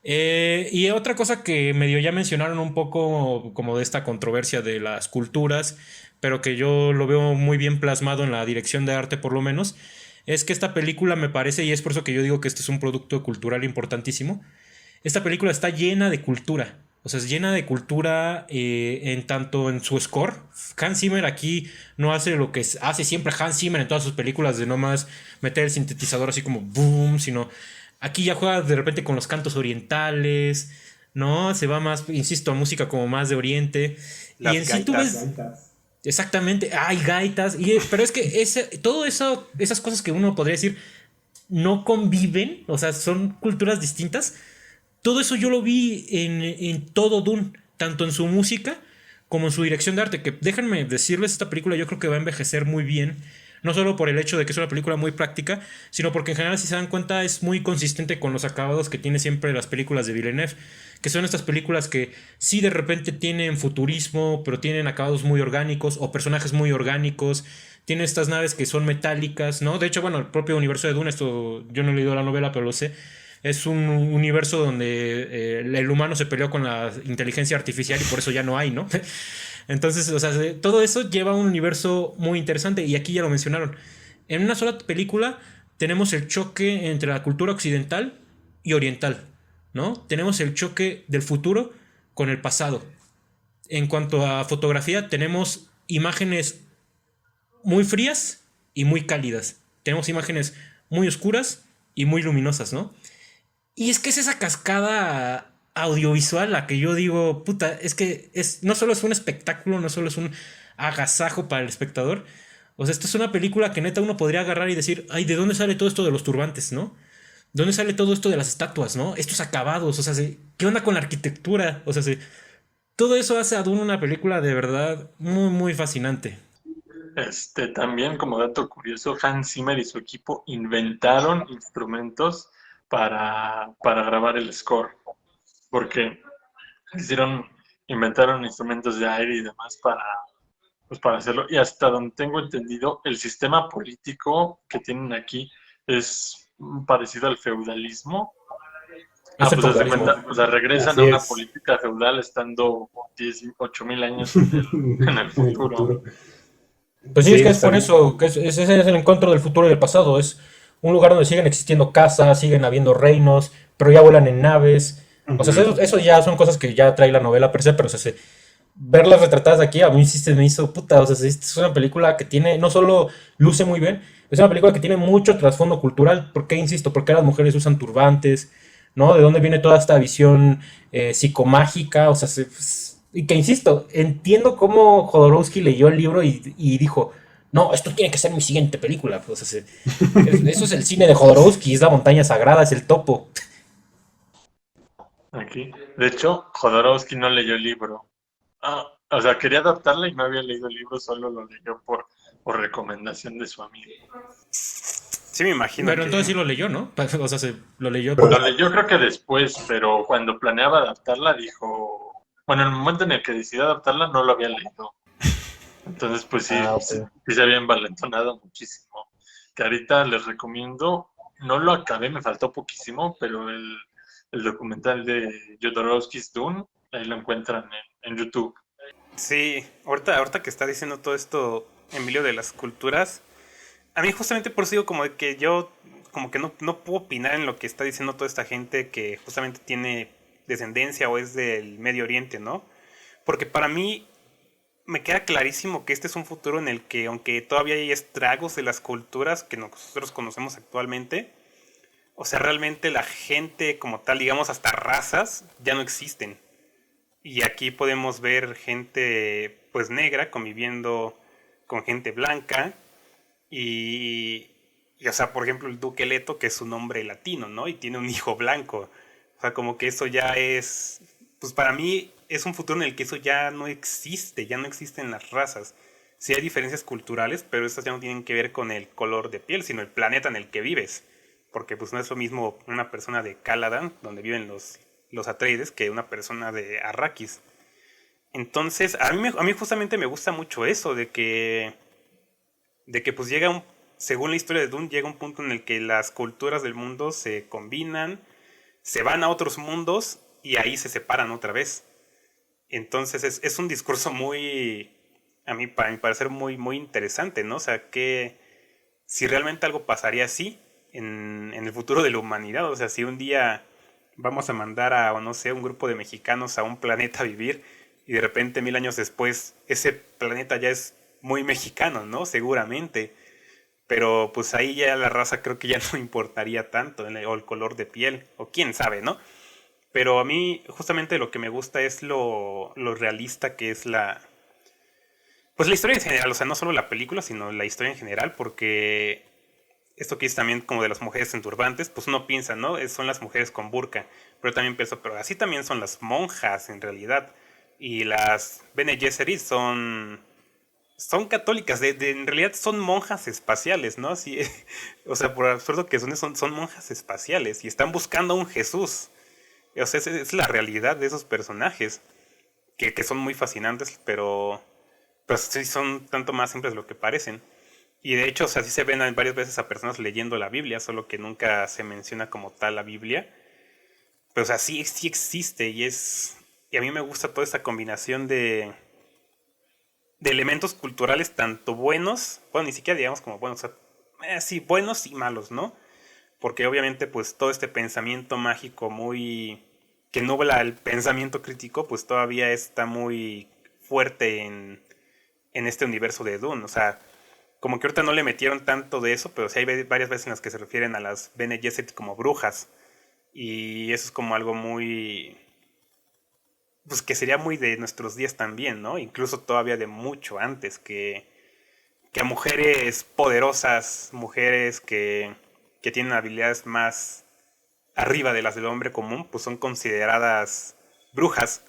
Y otra cosa que medio ya mencionaron un poco como de esta controversia de las culturas, pero que yo lo veo muy bien plasmado en la dirección de arte por lo menos, es que esta película me parece, y es por eso que yo digo que este es un producto cultural importantísimo, esta película está llena de cultura. O sea, es llena de cultura en tanto en su score. Hans Zimmer aquí no hace lo que hace siempre Hans Zimmer en todas sus películas de nomás meter el sintetizador así como boom, sino aquí ya juega de repente con los cantos orientales, ¿no? Se va más, insisto, a música como más de oriente. Las y en sí tú gaitas. ves... Exactamente, hay gaitas, pero es que todo eso, esas cosas que uno podría decir no conviven, o sea, son culturas distintas, todo eso yo lo vi en todo Dune, tanto en su música como en su dirección de arte, que déjenme decirles, esta película yo creo que va a envejecer muy bien, no solo por el hecho de que es una película muy práctica, sino porque en general, si se dan cuenta, es muy consistente con los acabados que tiene siempre las películas de Villeneuve, que son estas películas que sí de repente tienen futurismo, pero tienen acabados muy orgánicos o personajes muy orgánicos. Tiene estas naves que son metálicas, ¿no? De hecho, bueno, el propio universo de Dune, esto yo no he leído la novela, pero lo sé. Es un universo donde el humano se peleó con la inteligencia artificial y por eso ya no hay, ¿no? Entonces, o sea, todo eso lleva a un universo muy interesante y aquí ya lo mencionaron. En una sola película tenemos el choque entre la cultura occidental y oriental, ¿no? Tenemos el choque del futuro con el pasado. En cuanto a fotografía, tenemos imágenes muy frías y muy cálidas. Tenemos imágenes muy oscuras y muy luminosas, ¿no? Y es que es esa cascada audiovisual la que yo digo, puta, es que no solo es un espectáculo, no solo es un agasajo para el espectador. O sea, esto es una película que neta uno podría agarrar y decir, ay, ¿de dónde sale todo esto de los turbantes, no? ¿De dónde sale todo esto de las estatuas, no? Estos acabados, o sea, ¿qué onda con la arquitectura? O sea, todo eso hace a Dune una película de verdad muy, muy fascinante. También como dato curioso, Hans Zimmer y su equipo inventaron instrumentos para grabar el score, porque hicieron, inventaron instrumentos de aire y demás pues para hacerlo. Y hasta donde tengo entendido, el sistema político que tienen aquí es parecido al feudalismo. Es el Pues haz de cuenta, feudalismo. o sea, regresan a Así una es. política feudal estando 8.000 años en el En el futuro. futuro. Pues sí, es Sí, que es está por bien. eso, que ese es el encuentro del futuro y del pasado. Es un lugar donde siguen existiendo casas, siguen habiendo reinos, pero ya vuelan en naves. O sea, Ujú. eso ya son cosas que ya trae la novela per se, pero o sea, verlas retratadas aquí a mí sí se me hizo puta. O sea, sí, es una película que tiene, no solo luce muy bien, es una película que tiene mucho trasfondo cultural. ¿Por qué, insisto? ¿Por qué las mujeres usan turbantes? ¿No? ¿De dónde viene toda esta visión psicomágica? O sea, y que insisto, entiendo cómo Jodorowsky leyó el libro y dijo, no, esto tiene que ser mi siguiente película. Pues, o sea, eso es el cine de Jodorowsky, es la montaña sagrada, es el topo. Aquí. De hecho, Jodorowsky no leyó el libro. O sea, quería adaptarla y no había leído el libro, solo lo leyó por recomendación de su amigo. Sí, me imagino Pero que... entonces sí lo leyó, ¿no? O sea, lo leyó. Lo leyó creo que después, pero cuando planeaba adaptarla dijo, bueno, en el momento en el que decidió adaptarla no lo había leído. Entonces, pues sí, Ah, sí, ok. sí se había envalentonado muchísimo. Que ahorita les recomiendo, no lo acabé, me faltó poquísimo, pero el documental de Jodorowsky's Dune, ahí lo encuentran en YouTube. Sí, ahorita que está diciendo todo esto, Emilio, de las culturas, a mí justamente por eso digo como de que yo como que no puedo opinar en lo que está diciendo toda esta gente que justamente tiene descendencia o es del Medio Oriente, ¿no? Porque para mí me queda clarísimo que este es un futuro en el que, aunque todavía hay estragos de las culturas que nosotros conocemos actualmente, o sea, realmente la gente como tal, digamos hasta razas, ya no existen. Y aquí podemos ver gente pues negra conviviendo con gente blanca o sea, por ejemplo, el Duque Leto, que es un hombre latino, ¿no? Y tiene un hijo blanco. O sea, como que eso ya es, pues para mí es un futuro en el que eso ya no existen las razas. Sí hay diferencias culturales, pero estas ya no tienen que ver con el color de piel, sino el planeta en el que vives. Porque pues no es lo mismo una persona de Caladan, donde viven los Atreides, que una persona de Arrakis. Entonces, a mí justamente me gusta mucho eso, de que pues según la historia de Dune, llega un punto en el que las culturas del mundo se combinan, se van a otros mundos y ahí se separan otra vez. Entonces es un discurso muy, para mi parecer, muy, muy interesante, ¿no? O sea, que si realmente algo pasaría así en el futuro de la humanidad, o sea, si un día vamos a mandar a, o no sé, un grupo de mexicanos a un planeta a vivir y de repente 1000 años después ese planeta ya es muy mexicano, ¿no? Seguramente. Pero pues ahí ya la raza creo que ya no importaría tanto, o el color de piel, o quién sabe, ¿no? Pero a mí justamente lo que me gusta es lo realista que es Pues la historia en general, o sea, no solo la película, sino la historia en general, porque esto que es también como de las mujeres en turbantes, pues uno piensa, ¿no? Son las mujeres con burka, pero también pienso, pero así también son las monjas en realidad. Y las Bene Gesserit son católicas, en realidad son monjas espaciales, ¿no? Así, o sea, por absurdo que son monjas espaciales y están buscando a un Jesús. O sea, es la realidad de esos personajes, que son muy fascinantes, pero sí son tanto más simples de lo que parecen. Y de hecho, o sea, sí se ven varias veces a personas leyendo la Biblia, solo que nunca se menciona como tal la Biblia. Pero, o sea, sí existe y a mí me gusta toda esta combinación de elementos culturales tanto buenos, bueno, ni siquiera digamos como buenos, o sea, sí, buenos y malos, ¿no? Porque obviamente pues todo este pensamiento mágico muy que nubla el pensamiento crítico, pues todavía está muy fuerte en este universo de Dune, o sea, como que ahorita no le metieron tanto de eso, pero sí hay varias veces en las que se refieren a las Bene Gesserit como brujas, y eso es como algo muy, pues que sería muy de nuestros días también, ¿no? Incluso todavía de mucho antes, que a mujeres poderosas, mujeres que tienen habilidades más arriba de las del hombre común, pues son consideradas brujas.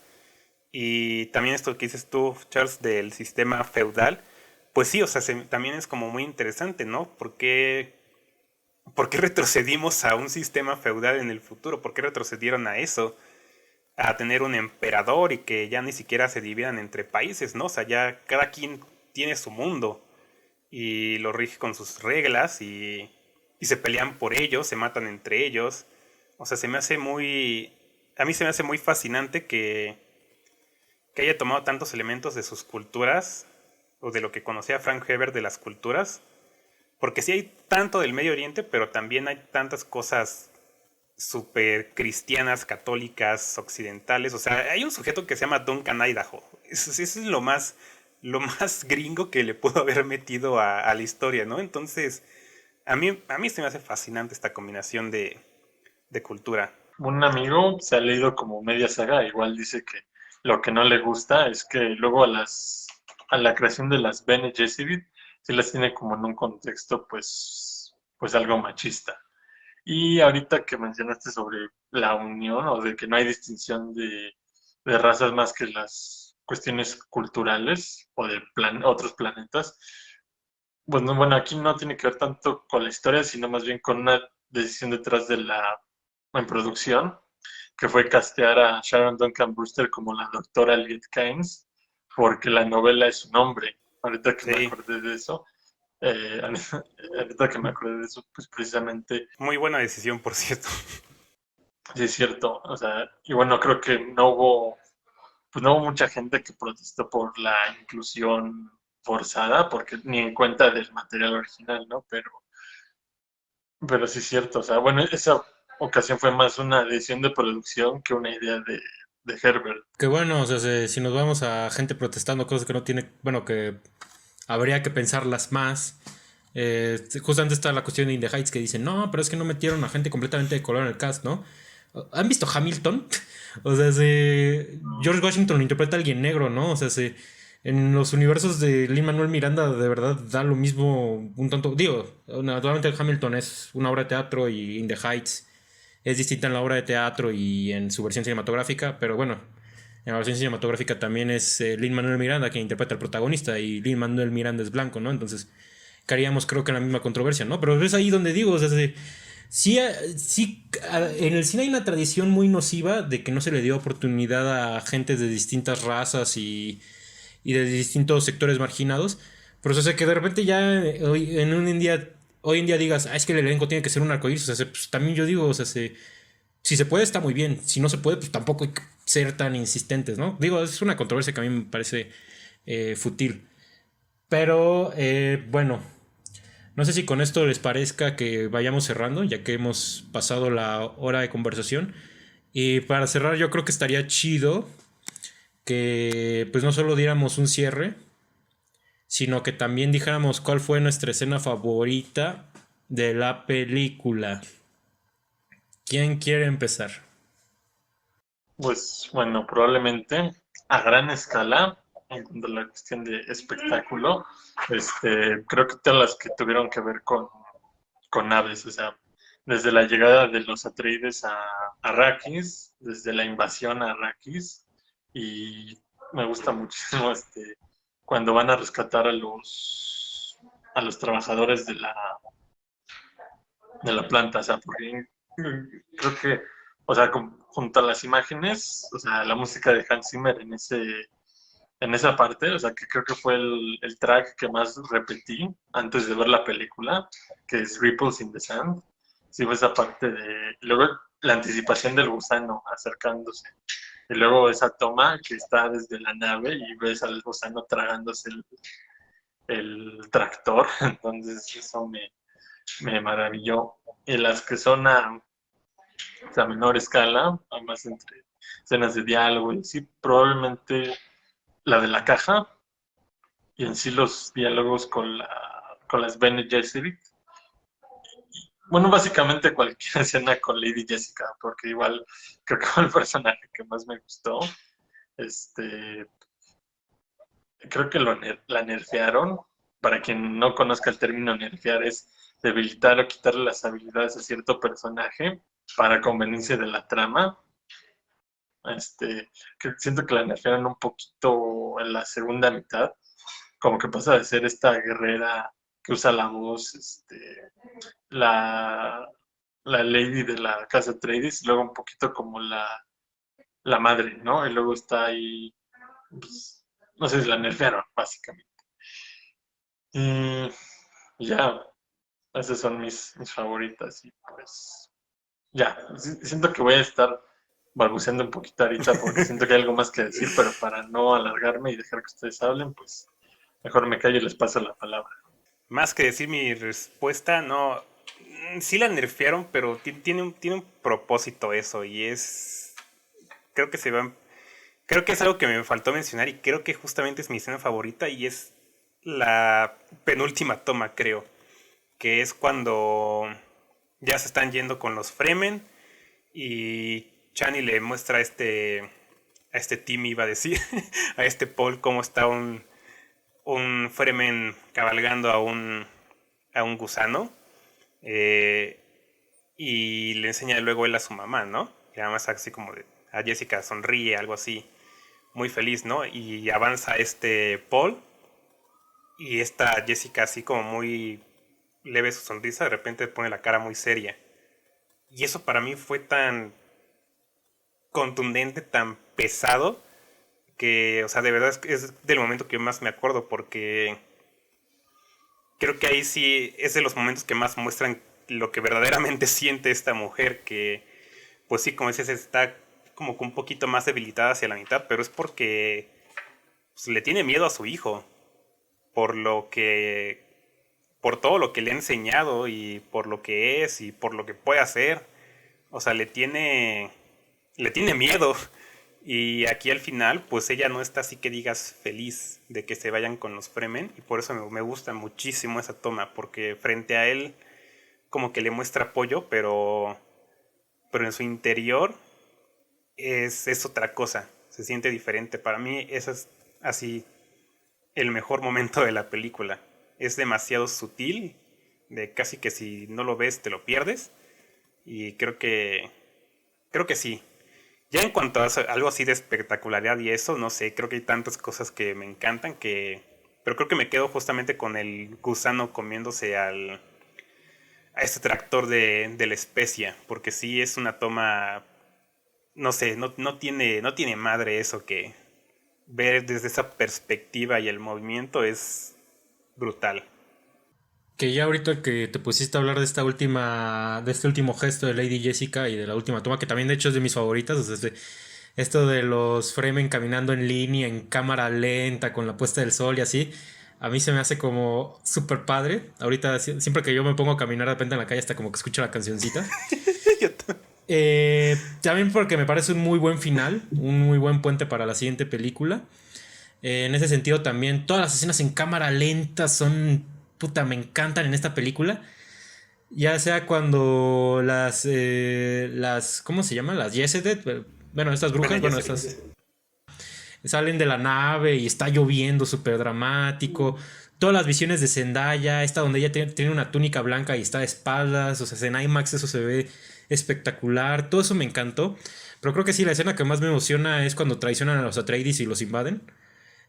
Y también esto que dices tú, Charles, del sistema feudal, pues sí, o sea, también es como muy interesante, ¿no? ¿Por qué retrocedimos a un sistema feudal en el futuro? ¿Por qué retrocedieron a eso? A tener un emperador y que ya ni siquiera se dividan entre países, ¿no? O sea, ya cada quien tiene su mundo y lo rige con sus reglas y se pelean por ellos, se matan entre ellos. O sea, a mí se me hace muy fascinante que haya tomado tantos elementos de sus culturas o de lo que conocía Frank Herbert de las culturas. Porque sí hay tanto del Medio Oriente, pero también hay tantas cosas súper cristianas, católicas, occidentales. O sea, hay un sujeto que se llama Duncan Idaho. Eso es lo más gringo que le pudo haber metido a la historia, ¿no? Entonces, a mí se me hace fascinante esta combinación de cultura. Un amigo se ha leído como media saga, igual dice que lo que no le gusta es que luego a la creación de las Bene Gesserit sí las tiene como en un contexto pues algo machista. Y ahorita que mencionaste sobre la unión o de que no hay distinción de razas más que las cuestiones culturales o de otros planetas, bueno, aquí no tiene que ver tanto con la historia, sino más bien con una decisión detrás de la en producción, que fue castear a Sharon Duncan Brewster como la doctora Elliot Kynes, porque la novela es su nombre. Ahorita que me Sí, acordé de eso, ahorita que me acordé de eso, pues precisamente, muy buena decisión, por cierto. sí es cierto, o sea, y bueno, creo que pues no hubo mucha gente que protestó por la inclusión forzada, porque ni en cuenta del material original, ¿no? Pero sí es cierto, o sea, bueno, esa ocasión fue más una decisión de producción que una idea de Herbert. Que bueno, o sea, si nos vamos a gente protestando cosas que no tiene, bueno, que habría que pensarlas más. Justamente está la cuestión de In the Heights que dicen, no, pero es que no metieron a gente completamente de color en el cast, ¿no? ¿Han visto Hamilton? O sea, George Washington lo interpreta a alguien negro, ¿no? O sea, en los universos de Lin-Manuel Miranda de verdad da lo mismo un tanto. Digo, naturalmente Hamilton es una obra de teatro y In the Heights es distinta en la obra de teatro y en su versión cinematográfica, pero bueno, en la versión cinematográfica también es Lin-Manuel Miranda quien interpreta al protagonista y Lin-Manuel Miranda es blanco, ¿no? Entonces caeríamos creo que en la misma controversia, ¿no? Pero es ahí donde digo, o sea, sí, en el cine hay una tradición muy nociva de que no se le dio oportunidad a gentes de distintas razas y de distintos sectores marginados. Pero o sea, que de repente ya hoy en día digas, es que el elenco tiene que ser un arcoíris. O sea, pues, también yo digo, o sea, si se puede está muy bien. Si no se puede, pues tampoco hay que ser tan insistentes, ¿no? Digo, es una controversia que a mí me parece fútil. Pero bueno, no sé si con esto les parezca que vayamos cerrando, ya que hemos pasado la hora de conversación. Y para cerrar, yo creo que estaría chido que pues no solo diéramos un cierre, sino que también dijéramos cuál fue nuestra escena favorita de la película. ¿Quién quiere empezar? Pues bueno, probablemente a gran escala en cuanto a la cuestión de espectáculo. Creo que todas las que tuvieron que ver con naves, o sea, desde la llegada de los Atreides a Arrakis, desde la invasión a Arrakis, y me gusta muchísimo cuando van a rescatar a los trabajadores de la planta, o sea, porque creo que, o sea, junto a las imágenes, o sea, la música de Hans Zimmer en esa parte, o sea, que creo que fue el track que más repetí antes de ver la película, que es Ripples in the Sand. Sí, fue esa parte de... Luego la anticipación del gusano acercándose. Y luego esa toma que está desde la nave y ves al gusano tragándose el tractor. Entonces eso me maravilló. Y las que son a menor escala, además entre escenas de diálogo y sí, probablemente la de la caja y en sí los diálogos con las Bene Gesserit. Bueno, básicamente cualquier escena con Lady Jessica, porque igual creo que fue el personaje que más me gustó. Creo que la nerfearon. Para quien no conozca el término nerfear, es debilitar o quitarle las habilidades a cierto personaje para conveniencia de la trama. Siento que la nerfearon un poquito en la segunda mitad, como que pasa de ser esta guerrera que usa la voz, la, la lady de la casa Atreides, y luego un poquito como la madre, ¿no? Y luego está ahí, pues, no sé si la nerfearon, básicamente. Y ya, esas son mis favoritas y pues ya, siento que voy a estar balbuceando un poquito ahorita porque siento que hay algo más que decir, pero para no alargarme y dejar que ustedes hablen, pues mejor me callo y les paso la palabra. Más que decir mi respuesta, no. Sí la nerfearon, pero tiene un propósito eso. Y es. Creo que se va. Creo que es algo que me faltó mencionar. Y creo que justamente es mi escena favorita. Y es la penúltima toma, creo. Que es cuando ya se están yendo con los Fremen. Y Chani le muestra a este Tim, iba a decir. A este Paul, cómo está un Fremen cabalgando a un gusano, y le enseña luego él a su mamá, ¿no? Y además así como a Jessica sonríe, algo así, muy feliz, ¿no? Y avanza Paul, y esta Jessica así como muy leve su sonrisa, de repente pone la cara muy seria. Y eso para mí fue tan contundente, tan pesado, que, o sea, de verdad es del momento que más me acuerdo, porque creo que ahí sí es de los momentos que más muestran lo que verdaderamente siente esta mujer, que pues sí, como dices, está como que un poquito más debilitada hacia la mitad, pero es porque pues, le tiene miedo a su hijo, por todo lo que le ha enseñado y por lo que es y por lo que puede hacer. O sea, le tiene miedo. Y aquí al final, pues ella no está así que digas feliz de que se vayan con los Fremen. Y por eso me gusta muchísimo esa toma, porque frente a él como que le muestra apoyo, pero en su interior es otra cosa. Se siente diferente. Para mí eso es así el mejor momento de la película. Es demasiado sutil, de casi que si no lo ves te lo pierdes. Y creo que sí. Ya en cuanto a algo así de espectacularidad y eso, no sé, creo que hay tantas cosas que me encantan pero creo que me quedo justamente con el gusano comiéndose a este tractor de la especia, porque sí es una toma, no sé, no tiene madre eso, que ver desde esa perspectiva y el movimiento es brutal. Que ya ahorita que te pusiste a hablar de este último gesto de Lady Jessica y de la última toma, que también de hecho es de mis favoritas, o sea, esto de los Fremen caminando en línea, en cámara lenta, con la puesta del sol y así, a mí se me hace como súper padre. Ahorita siempre que yo me pongo a caminar de repente en la calle hasta como que escucho la cancioncita. También porque me parece un muy buen final, un muy buen puente para la siguiente película. En ese sentido también todas las escenas en cámara lenta son, puta, me encantan en esta película. Ya sea cuando ¿cómo se llaman? Las Yesedet, bueno, estas brujas, bueno, estas salen de la nave y está lloviendo súper dramático. Todas las visiones de Zendaya, esta donde ella tiene una túnica blanca y está de espaldas, o sea, en IMAX eso se ve espectacular, todo eso me encantó. Pero creo que sí, la escena que más me emociona es cuando traicionan a los Atreides y los invaden,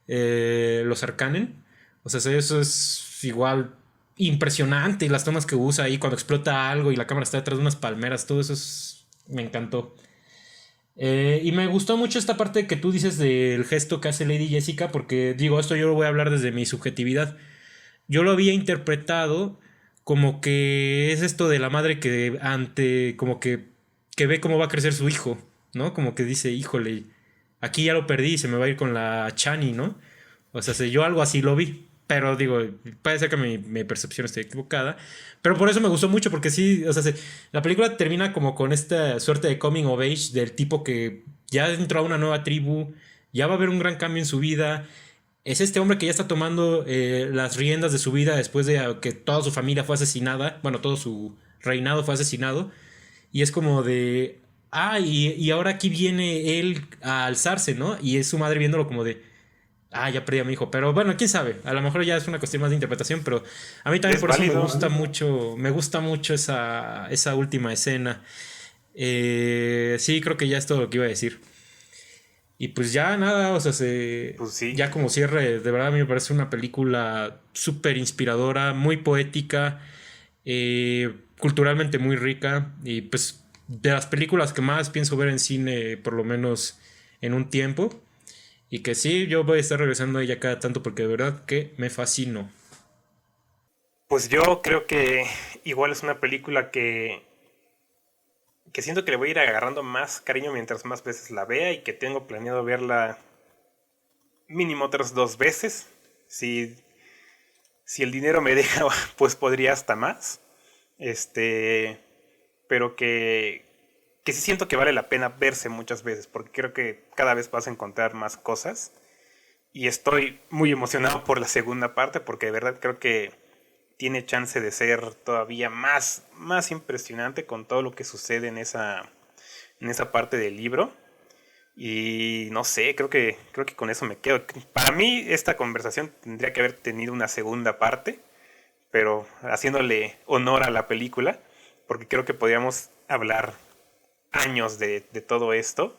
los Harkonnen. O sea, eso es igual impresionante. Y las tomas que usa ahí cuando explota algo y la cámara está detrás de unas palmeras, todo eso me encantó. Y me gustó mucho esta parte que tú dices del gesto que hace Lady Jessica, porque digo, esto yo lo voy a hablar desde mi subjetividad. Yo lo había interpretado como que es esto de la madre que como que ve cómo va a crecer su hijo, ¿no? Como que dice, híjole, aquí ya lo perdí, se me va a ir con la Chani, ¿no? O sea, yo algo así lo vi. Pero digo, puede ser que mi percepción esté equivocada. Pero por eso me gustó mucho, porque sí, o sea, la película termina como con esta suerte de coming of age del tipo que ya entró a una nueva tribu, ya va a haber un gran cambio en su vida. Es este hombre que ya está tomando las riendas de su vida después de que toda su familia fue asesinada, bueno, todo su reinado fue asesinado. Y es como de, y ahora aquí viene él a alzarse, ¿no? Y es su madre viéndolo como de, ya perdí a mi hijo. Pero bueno, quién sabe. A lo mejor ya es una cuestión más de interpretación. Pero a mí también Es por eso válido. me gusta mucho esa última escena. Sí, creo que ya es todo lo que iba a decir. Y pues ya nada, o sea, Pues sí. ya como cierre, de verdad a mí me parece una película súper inspiradora, muy poética, culturalmente muy rica. Y pues de las películas que más pienso ver en cine, por lo menos en un tiempo. Y que sí, yo voy a estar regresando a ella cada tanto porque de verdad que me fascino. Pues yo creo que igual es una película que siento que le voy a ir agarrando más cariño mientras más veces la vea y que tengo planeado verla mínimo otras 2 veces. Si el dinero me deja, pues podría hasta más. Este, pero que sí siento que vale la pena verse muchas veces porque creo que cada vez vas a encontrar más cosas. Y estoy muy emocionado por la segunda parte porque de verdad creo que tiene chance de ser todavía más impresionante con todo lo que sucede en esa parte del libro. Y no sé, creo que con eso me quedo. Para mí esta conversación tendría que haber tenido una segunda parte, pero haciéndole honor a la película, porque creo que podríamos hablar años de todo esto,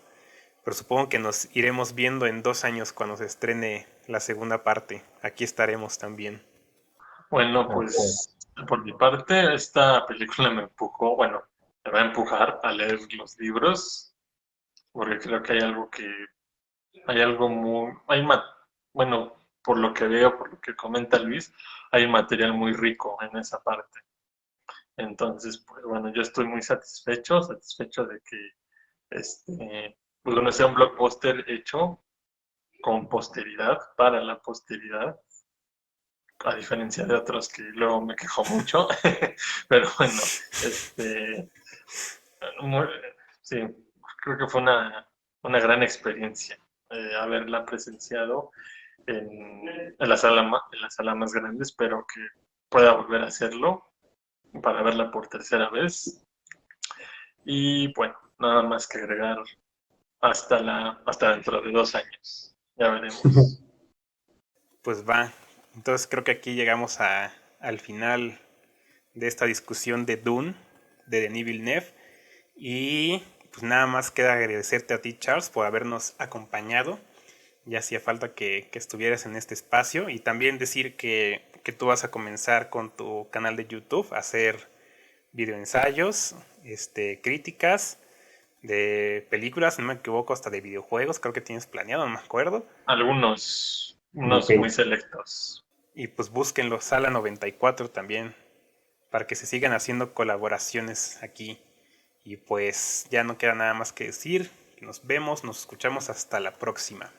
pero supongo que nos iremos viendo en 2 años cuando se estrene la segunda parte. Aquí estaremos también. Bueno, pues por mi parte, esta película me empujó, bueno, me va a empujar a leer los libros, porque creo que hay algo muy, bueno, por lo que veo, por lo que comenta Luis, hay material muy rico en esa parte. Entonces, pues bueno, yo estoy muy satisfecho de que pues bueno, sea un blockbuster hecho con posteridad, para la posteridad, a diferencia de otros que luego me quejo mucho, pero bueno, muy- sí, creo que fue una gran experiencia haberla presenciado en la sala más grande. Espero que pueda volver a hacerlo para verla por tercera vez. Y bueno, nada más que agregar hasta dentro de 2 años. Ya veremos. Pues va. Entonces creo que aquí llegamos al final de esta discusión de Dune, de Denis Villeneuve. Y pues nada más queda agradecerte a ti, Charles, por habernos acompañado. Ya hacía falta que estuvieras en este espacio. Y también decir que tú vas a comenzar con tu canal de YouTube a hacer videoensayos, críticas de películas, no me equivoco, hasta de videojuegos, creo que tienes planeado, no me acuerdo. Unos muy selectos. Y pues búsquenlo, Sala 94 también, para que se sigan haciendo colaboraciones aquí. Y pues ya no queda nada más que decir. Nos vemos, nos escuchamos hasta la próxima.